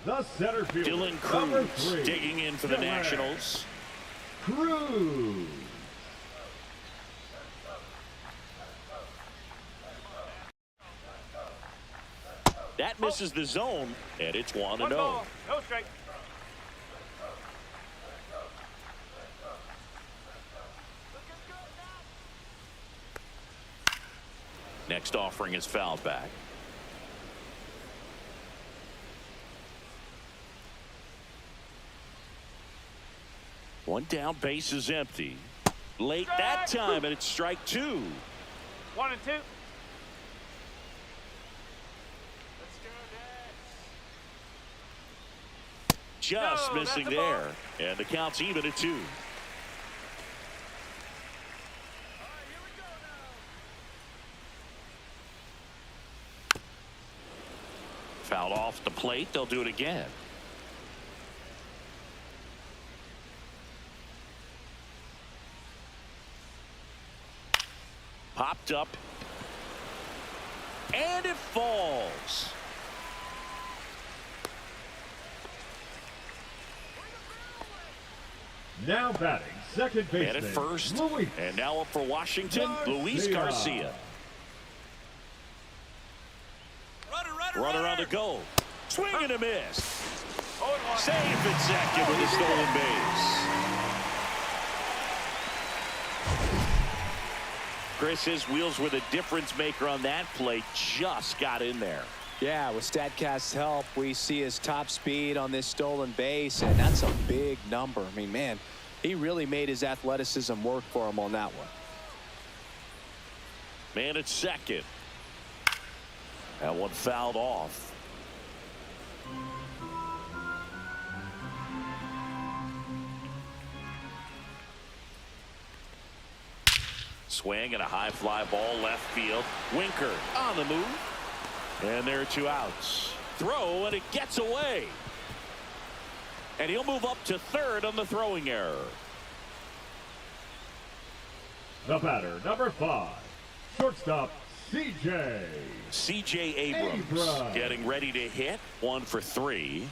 The center fielder, Dylan number Cruz 3, digging in for the Dylan Nationals. Cruz. That misses the zone, and it's 1-0. One ball, no strike. Next offering is fouled back. One down, base is empty. Late that time, and it's strike 2. 1-2. Let's go, Just No, missing that's a ball. there, and the count's even at 2. Fouled off the plate. They'll do it again. Popped up. And it falls. Now batting, second baseman, And at first. Luis. And now up for Washington, Luis Garcia. Runner on the go. Swing and a miss. 0-1. Safe at second with a stolen base. Chris, his wheels were the difference maker on that play. Just got in there. Yeah, with StatCast's help, we see his top speed on this stolen base, and that's a big number. I mean, man, he really made his athleticism work for him on that one. Man at second. That one fouled off. Swing and a high fly ball left field. Winker on the move. And there are 2 outs. Throw, and it gets away. And he'll move up to third on the throwing error. The batter, number 5, shortstop, C.J. Abrams getting ready to hit. 1 for 3.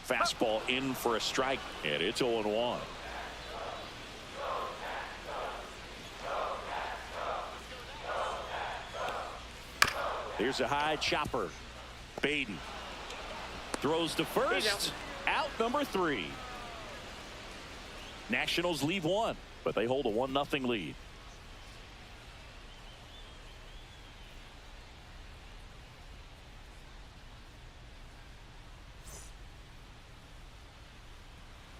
Fastball in for a strike, and it's 0-1. Here's a high chopper. Baden throws to first. Out number 3. Nationals leave 1, but they hold a 1-0 lead.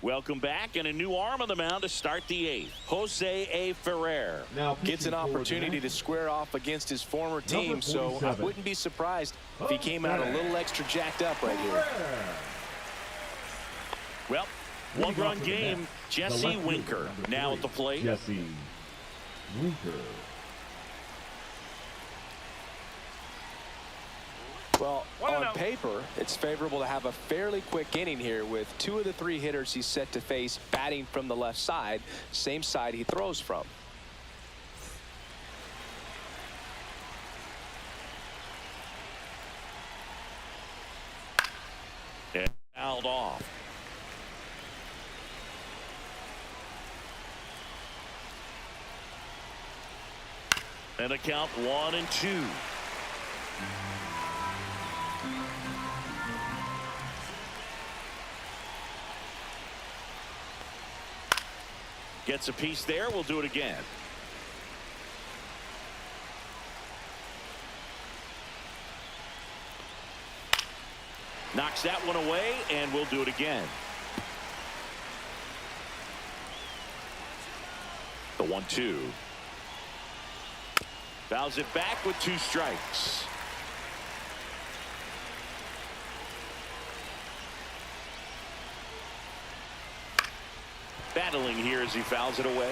Welcome back, and a new arm on the mound to start the 8th. Jose A. Ferrer Now gets an opportunity to square off against his former team, so I wouldn't be surprised if he came out a little extra jacked up right here. Well, 1-run game. Jesse Winker now at the plate. Jesse Winker. Well, on paper, it's favorable to have a fairly quick inning here with 2 of the 3 hitters he's set to face batting from the left side, same side he throws from. And fouled off. And a count 1-2. Gets a piece there. We'll do it again. Knocks that one away, and we'll do it again. The 1-2. Fouls it back with 2 strikes. Battling here as he fouls it away.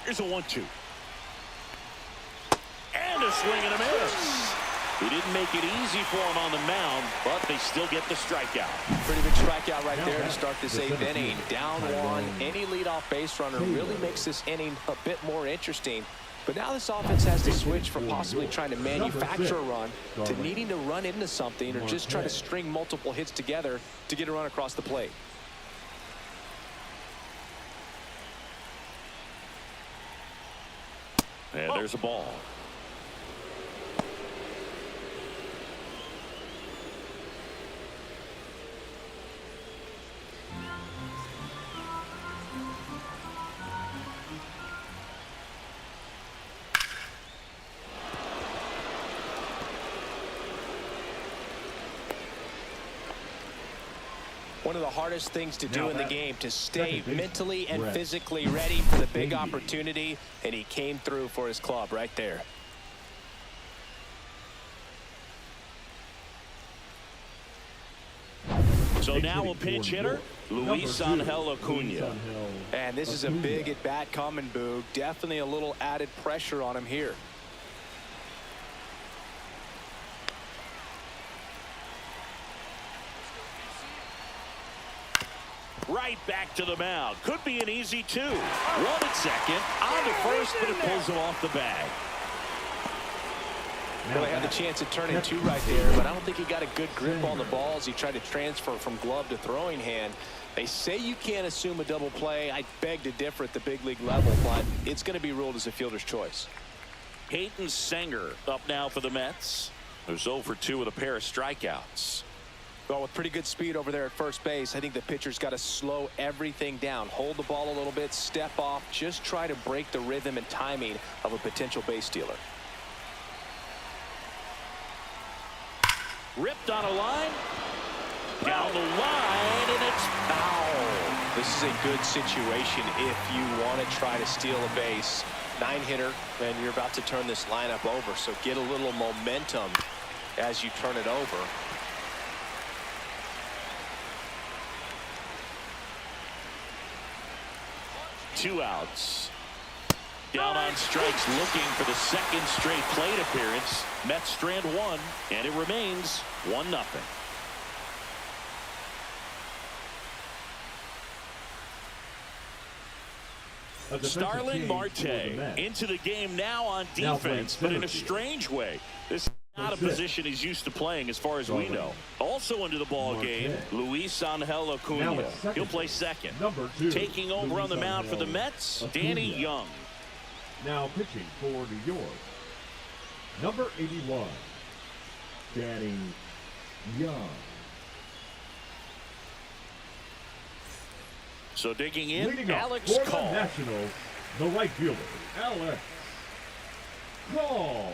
Here's a 1-2. And a swing and a miss. He didn't make it easy for him on the mound, but they still get the strikeout. Pretty big strikeout right there to start this 8th inning. Down 1. Any leadoff base runner really makes this inning a bit more interesting. But now this offense has to switch from possibly trying to manufacture a run to needing to run into something or just try to string multiple hits together to get a run across the plate. And there's a ball. One of the hardest things to do in the game, to stay mentally and physically ready for the big opportunity, and he came through for his club right there. So now a pinch hitter, Luis Angel Acuna. And this is a big at-bat coming, Boog. Definitely a little added pressure on him here. Right back to the mound. Could be an easy 2. 1 at second. On to first, but it pulls him off the bag. Well, he had the chance of turning 2 right there, but I don't think he got a good grip on the ball as he tried to transfer from glove to throwing hand. They say you can't assume a double play. I beg to differ at the big league level, but it's going to be ruled as a fielder's choice. Hayden Sanger up now for the Mets. Who's 0 for 2 with a pair of strikeouts. Well, with pretty good speed over there at first base, I think the pitcher's got to slow everything down. Hold the ball a little bit, step off, just try to break the rhythm and timing of a potential base stealer. Ripped on a line. Down the line, and it's foul. This is a good situation if you want to try to steal a base. 9-hitter, and you're about to turn this lineup over, so get a little momentum as you turn it over. Two outs. Down on strikes, looking for the second straight plate appearance. Mets strand 1, and it remains 1-0. Starling Marte into the game now on defense, but in a strange way. This is not a position he's used to playing as far as we know. Also into the ball game, Luis Angel Acuna. He'll play second. Taking over on the mound for the Mets, Danny Young. Now pitching for New York, number 81, Danny Young. So digging in, Leading Alex for the Call. Nationals, the right fielder, Alex Call.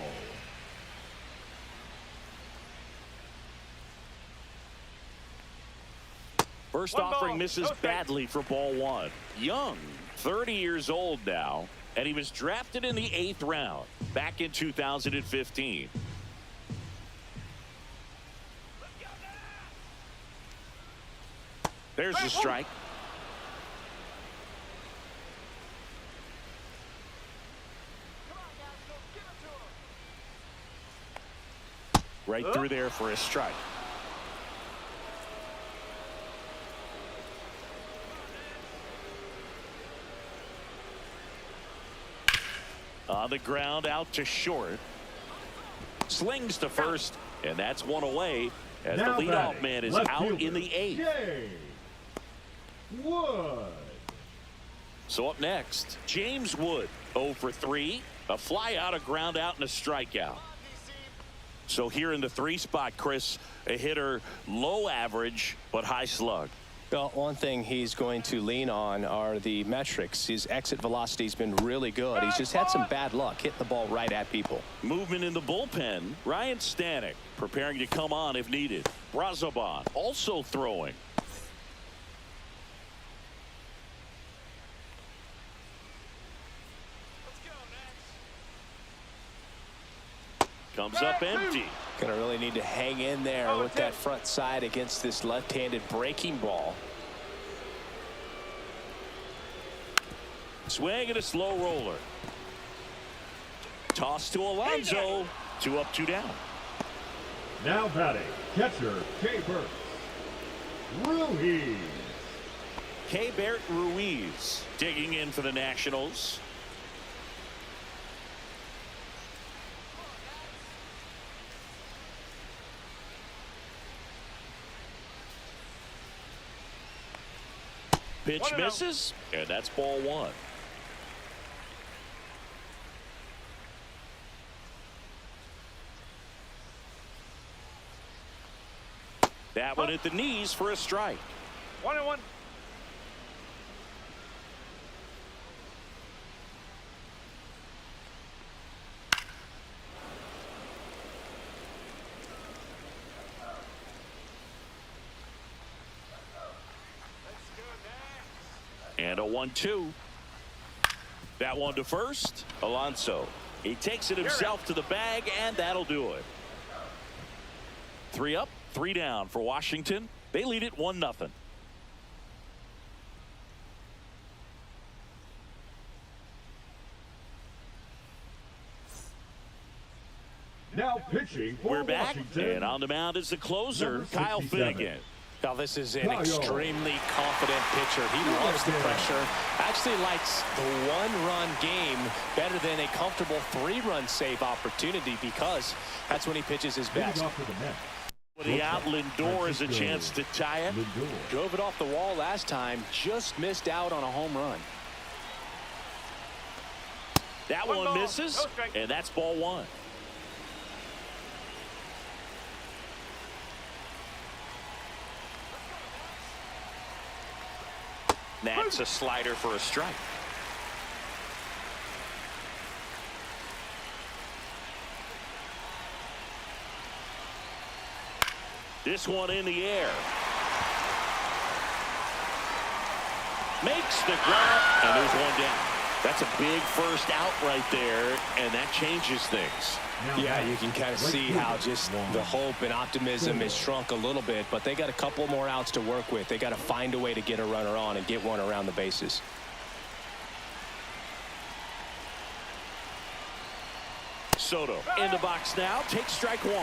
First One offering ball, misses no strike. badly for ball 1. Young, 30 years old now, and he was drafted in the 8th round back in 2015. There's the strike. Right through there for a strike. On the ground, out to short. Slings to first, and that's one away as Now the leadoff batting, man is left out fielder, in the 8th. Jay Wood. So up next, James Wood, 0 for 3, a fly out, a ground out, and a strikeout. So here in the 3 spot, Chris, a hitter low average but high slug. Well, one thing he's going to lean on are the metrics. His exit velocity has been really good. He's just had some bad luck hitting the ball right at people. Movement in the bullpen. Ryan Stanek preparing to come on if needed. Brazoban also throwing. Comes up empty. Gonna really need to hang in there with that front side against this left-handed breaking ball. Swing and a slow roller. Toss to Alonso. 2 up, 2 down. Now batting, catcher K-Bert Ruiz. K-Bert Ruiz digging in for the Nationals. Pitch misses, and that's ball 1. That one at the knees for a strike. 1-1. And a 1-2. That one to first. Alonso. He takes it himself to the bag, and that'll do it. 3 up, 3 down for Washington. They lead it 1-0. Now pitching for We're back, Washington. and on the mound is the closer, Number Kyle 67. Finnegan. Now, this is an Kyle. extremely confident pitcher. He loves the pressure. Actually likes the 1-run game better than a comfortable 3-run save opportunity because that's when he pitches his Leading best. off for the Mets. With the out, Lindor has a chance to tie it. Lindor. Drove it off the wall last time, just missed out on a home run. That One one ball, misses, no strike. and that's ball 1. That's a slider for a strike. This one in the air. Makes the grab, and there's one down. That's a big first out right there, and that changes things. Now Yeah, batting, you can kind of right see fielder, how just Juan. the hope and optimism has shrunk a little bit, but they got a couple more outs to work with. They got to find a way to get a runner on and get one around the bases. Soto in the box now, takes strike 1.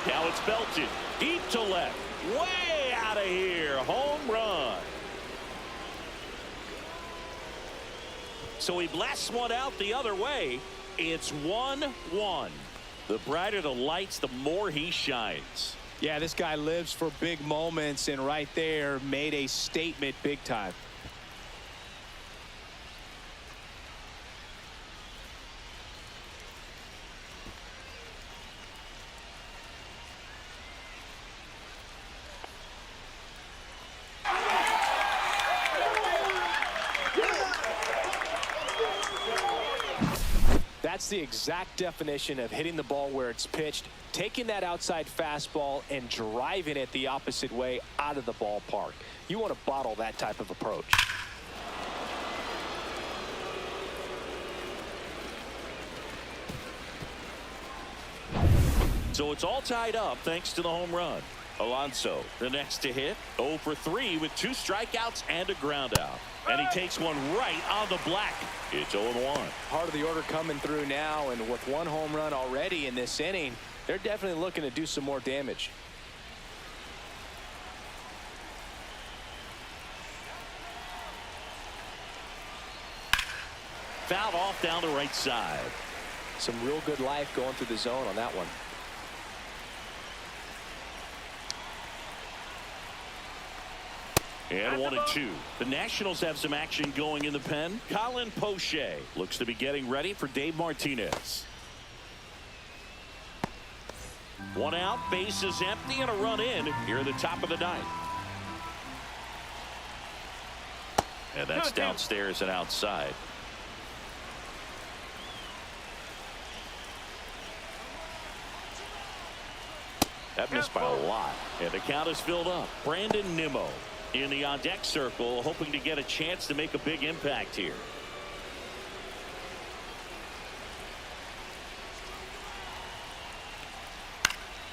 Now it's belted deep to left, way out of here, home run. So he blasts one out the other way. It's 1-1. The brighter the lights, the more he shines. Yeah, this guy lives for big moments, and right there made a statement big time. That's the exact definition of hitting the ball where it's pitched, taking that outside fastball and driving it the opposite way out of the ballpark. You want to bottle that type of approach. So it's all tied up thanks to the home run. Alonso, the next to hit, 0 for 3 with 2 strikeouts and a ground out. And he takes one right on the black. It's 0-1. Part of the order coming through now, and with 1 home run already in this inning, they're definitely looking to do some more damage. Fouled off down the right side. Some real good life going through the zone on that one. And 1-2. The Nationals have some action going in the pen. Colin Poche looks to be getting ready for Dave Martinez. 1 out, base is empty, and a run in here at the top of the 9th. And that's downstairs and outside. That missed by a lot. And the count is filled up. Brandon Nimmo in the on-deck circle, hoping to get a chance to make a big impact here.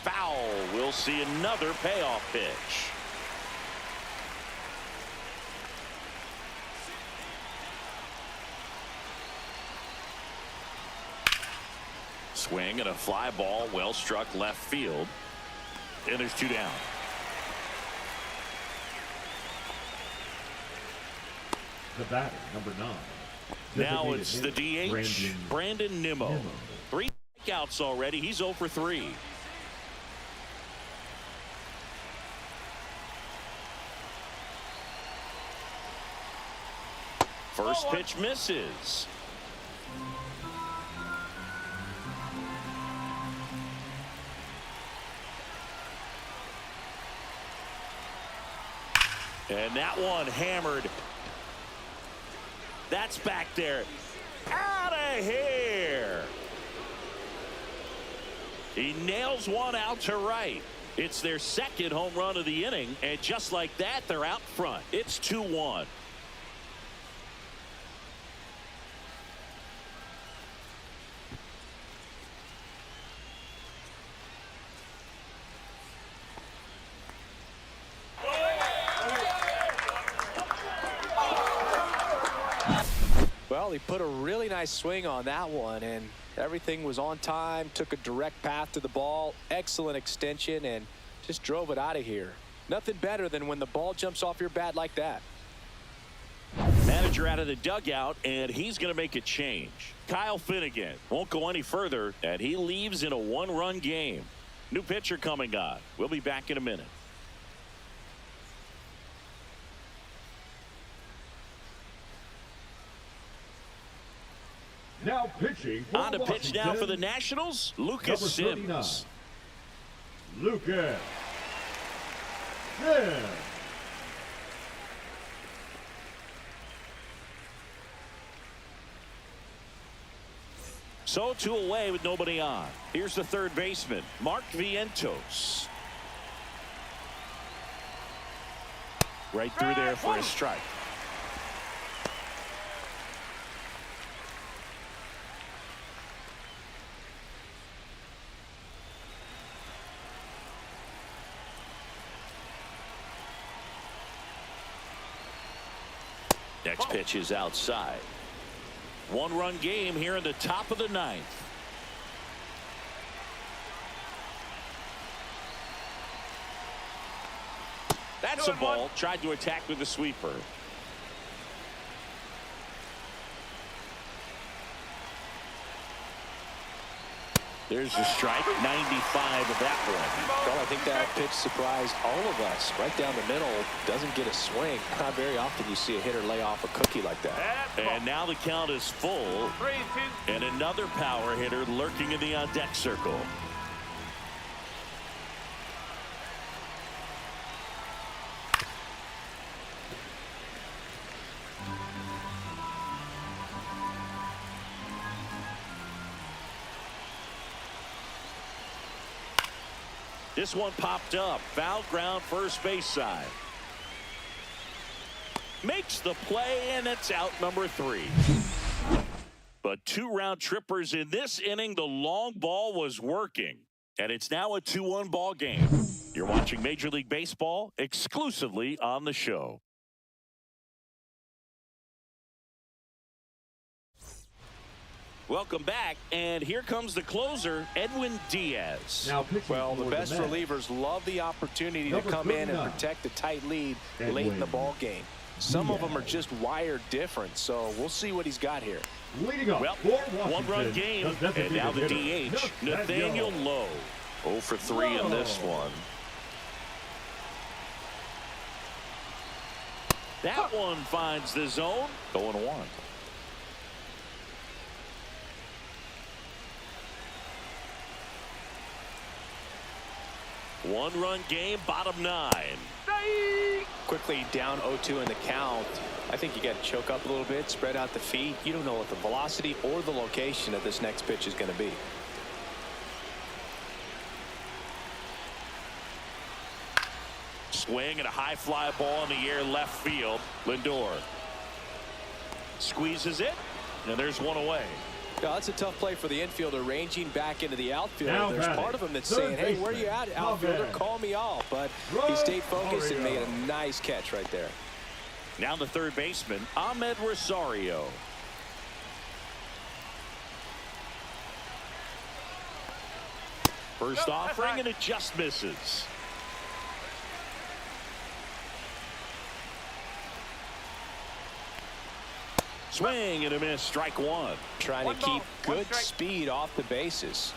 Foul. We'll see another payoff pitch. Swing and a fly ball, well struck left field. And there's 2 down. The batter, number 9. Now it's the DH, Brandon Nimmo. 3 strikeouts already. He's 0 for 3. First pitch misses. And that one hammered. That's back there. Out of here. He nails one out to right. It's their 2nd home run of the inning, and just like that, they're out front. It's 2-1. Well, he put a really nice swing on that one, and everything was on time, took a direct path to the ball, excellent extension, and just drove it out of here. Nothing better than when the ball jumps off your bat like that. Manager out of the dugout, and he's going to make a change. Kyle Finnegan won't go any further, and he leaves in a 1-run game. New pitcher coming on. We'll be back in a minute. Now pitching for On to pitch now for the Washington, Nationals, Lucas number 39, Sims. Lucas Sims. So 2 away with nobody on. Here's the third baseman, Mark Vientos. Right through there for a strike. Next pitch is outside. 1-run game here in the top of the 9th. That's a ball. Tried to attack with the sweeper. There's the strike. 95 of that one. Well, I think that pitch surprised all of us. Right down the middle, doesn't get a swing. Not very often you see a hitter lay off a cookie like that. And now the count is full. 3-2. And another power hitter lurking in the on-deck circle. This one popped up. Foul ground first base side. Makes the play, and it's out number 3. But 2 round trippers in this inning. The long ball was working. And it's now a 2-1 ball game. You're watching Major League Baseball exclusively on the show. Welcome back, and here comes the closer, Edwin Diaz. Now pitching Well, the for best Mets, relievers love the opportunity to Number come in and 39, protect a tight lead Edwin late in the ball game. Some of them are Diaz. just wired different, so we'll see what he's got here. leading up Well, for Washington, one-run game, the designated and now the hitter, DH, Nathaniel Lowe. 0 for 3 in this one. That one finds the zone. 0-1. One-run game, bottom 9. Quickly down 0-2 in the count. I think you got to choke up a little bit, spread out the feet. You don't know what the velocity or the location of this next pitch is going to be. Swing and a high fly ball in the air left field. Lindor squeezes it, and there's one away. Now, that's a tough play for the infielder, ranging back into the outfield. Now There's batting, part of him that's third saying, hey, where are you at, baseman, outfielder? Mlb. Call me off. But he stayed focused and made a nice catch right there. Now the third baseman, Ahmed Rosario. First offering, and it just misses. Swing and a miss, strike one. Trying One to keep ball, one good strike. speed off the bases.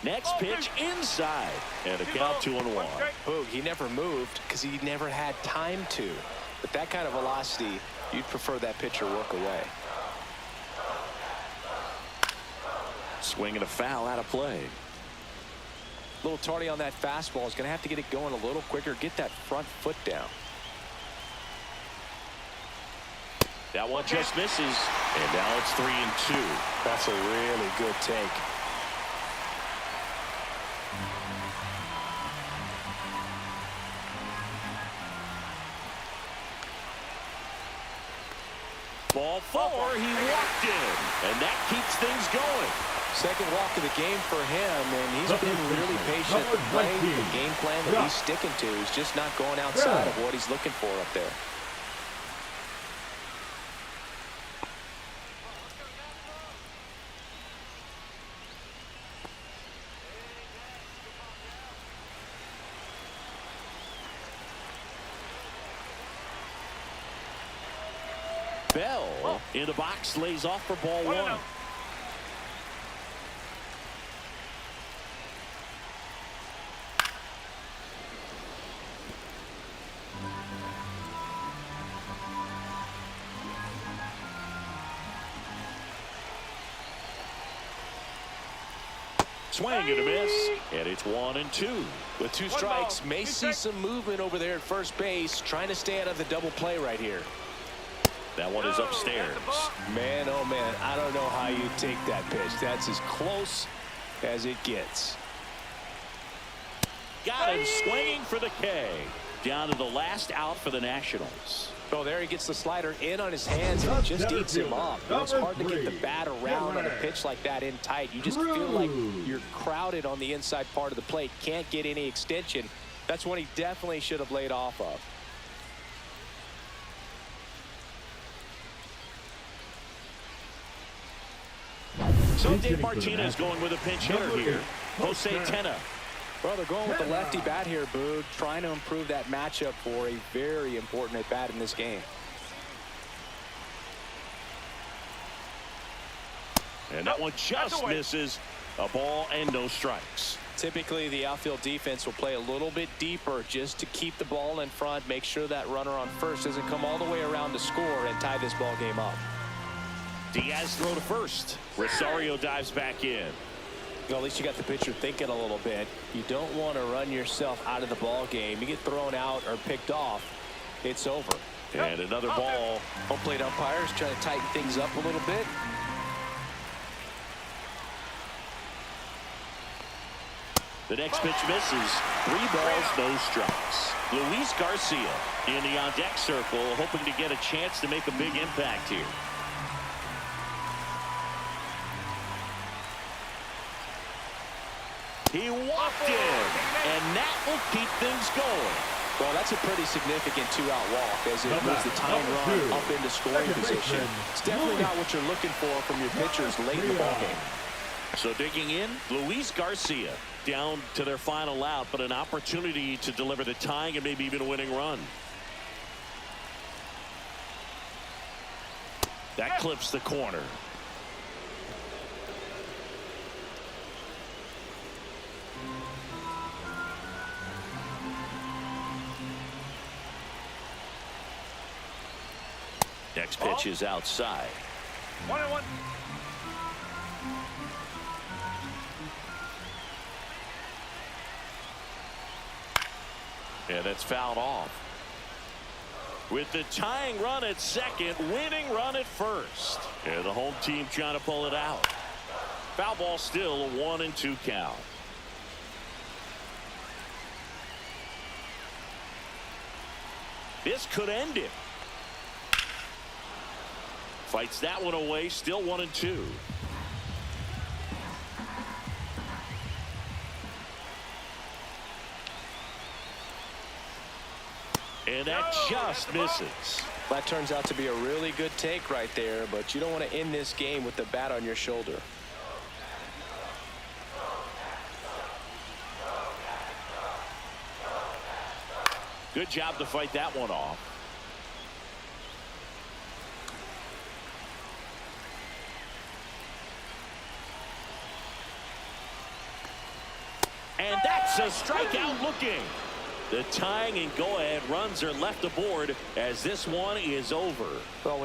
Next pitch inside, and a count 2-1. Boog, he never moved because he never had time to. But that kind of velocity, you'd prefer that pitcher work away. Swing and a foul out of play. A little tardy on that fastball. Is going to have to get it going a little quicker. Get that front foot down. That one just misses, and now it's 3-2. That's a really good take. Ball 4, he walked in, and that keeps things going. Second walk of the game for him, and he's been really patient at the plate. The game plan that he's sticking to is just not going outside of what he's looking for up there. Bell in the box, lays off for ball 1. Swing and a miss, and it's 1-2. With two One strikes, ball, may two see strikes. some movement over there at first base, trying to stay out of the double play right here. That one is upstairs. Man, oh man, I don't know how you take that pitch. That's as close as it gets. Got him swinging for the K. Down to the last out for the Nationals. Oh, there he gets the slider in on his hands, and it just eats him up. It's hard to get the bat around on a pitch like that in tight. You just feel like you're crowded on the inside part of the plate. Can't get any extension. That's one he definitely should have laid off of. So Dave Martinez going with a pinch hitter here. Jose Tena. Well, they're going with the lefty bat here, Boog, trying to improve that matchup for a very important at-bat in this game. And that one just misses. A ball and no strikes. Typically, the outfield defense will play a little bit deeper just to keep the ball in front, make sure that runner on first doesn't come all the way around to score and tie this ball game up. Diaz throw to first. Rosario dives back in. Well, at least you got the pitcher thinking a little bit. You don't want to run yourself out of the ball game. You get thrown out or picked off, it's over. And another ball. Home plate umpires trying to tighten things up a little bit. The next pitch misses. 3 balls, no strikes. Luis Garcia in the on-deck circle, hoping to get a chance to make a big impact here. that will keep things going. Well, that's a pretty significant two-out walk as it moves the tying run up into scoring position. It's definitely not what you're looking for from your pitchers late in the ballgame. So digging in, Luis Garcia down to their final out, but an opportunity to deliver the tying and maybe even a winning run. That clips the corner. Next pitch is outside. 1-1. And that's fouled off. With the tying run at second, winning run at first. And the home team trying to pull it out. Foul ball still, a 1-2 count. This could end it. Fights that one away, still 1-2. And that just misses. That turns out to be a really good take right there, but you don't want to end this game with the bat on your shoulder. Good job to fight that one off. And that's a strikeout looking. The tying and go-ahead runs are left aboard as this one is over. Well, when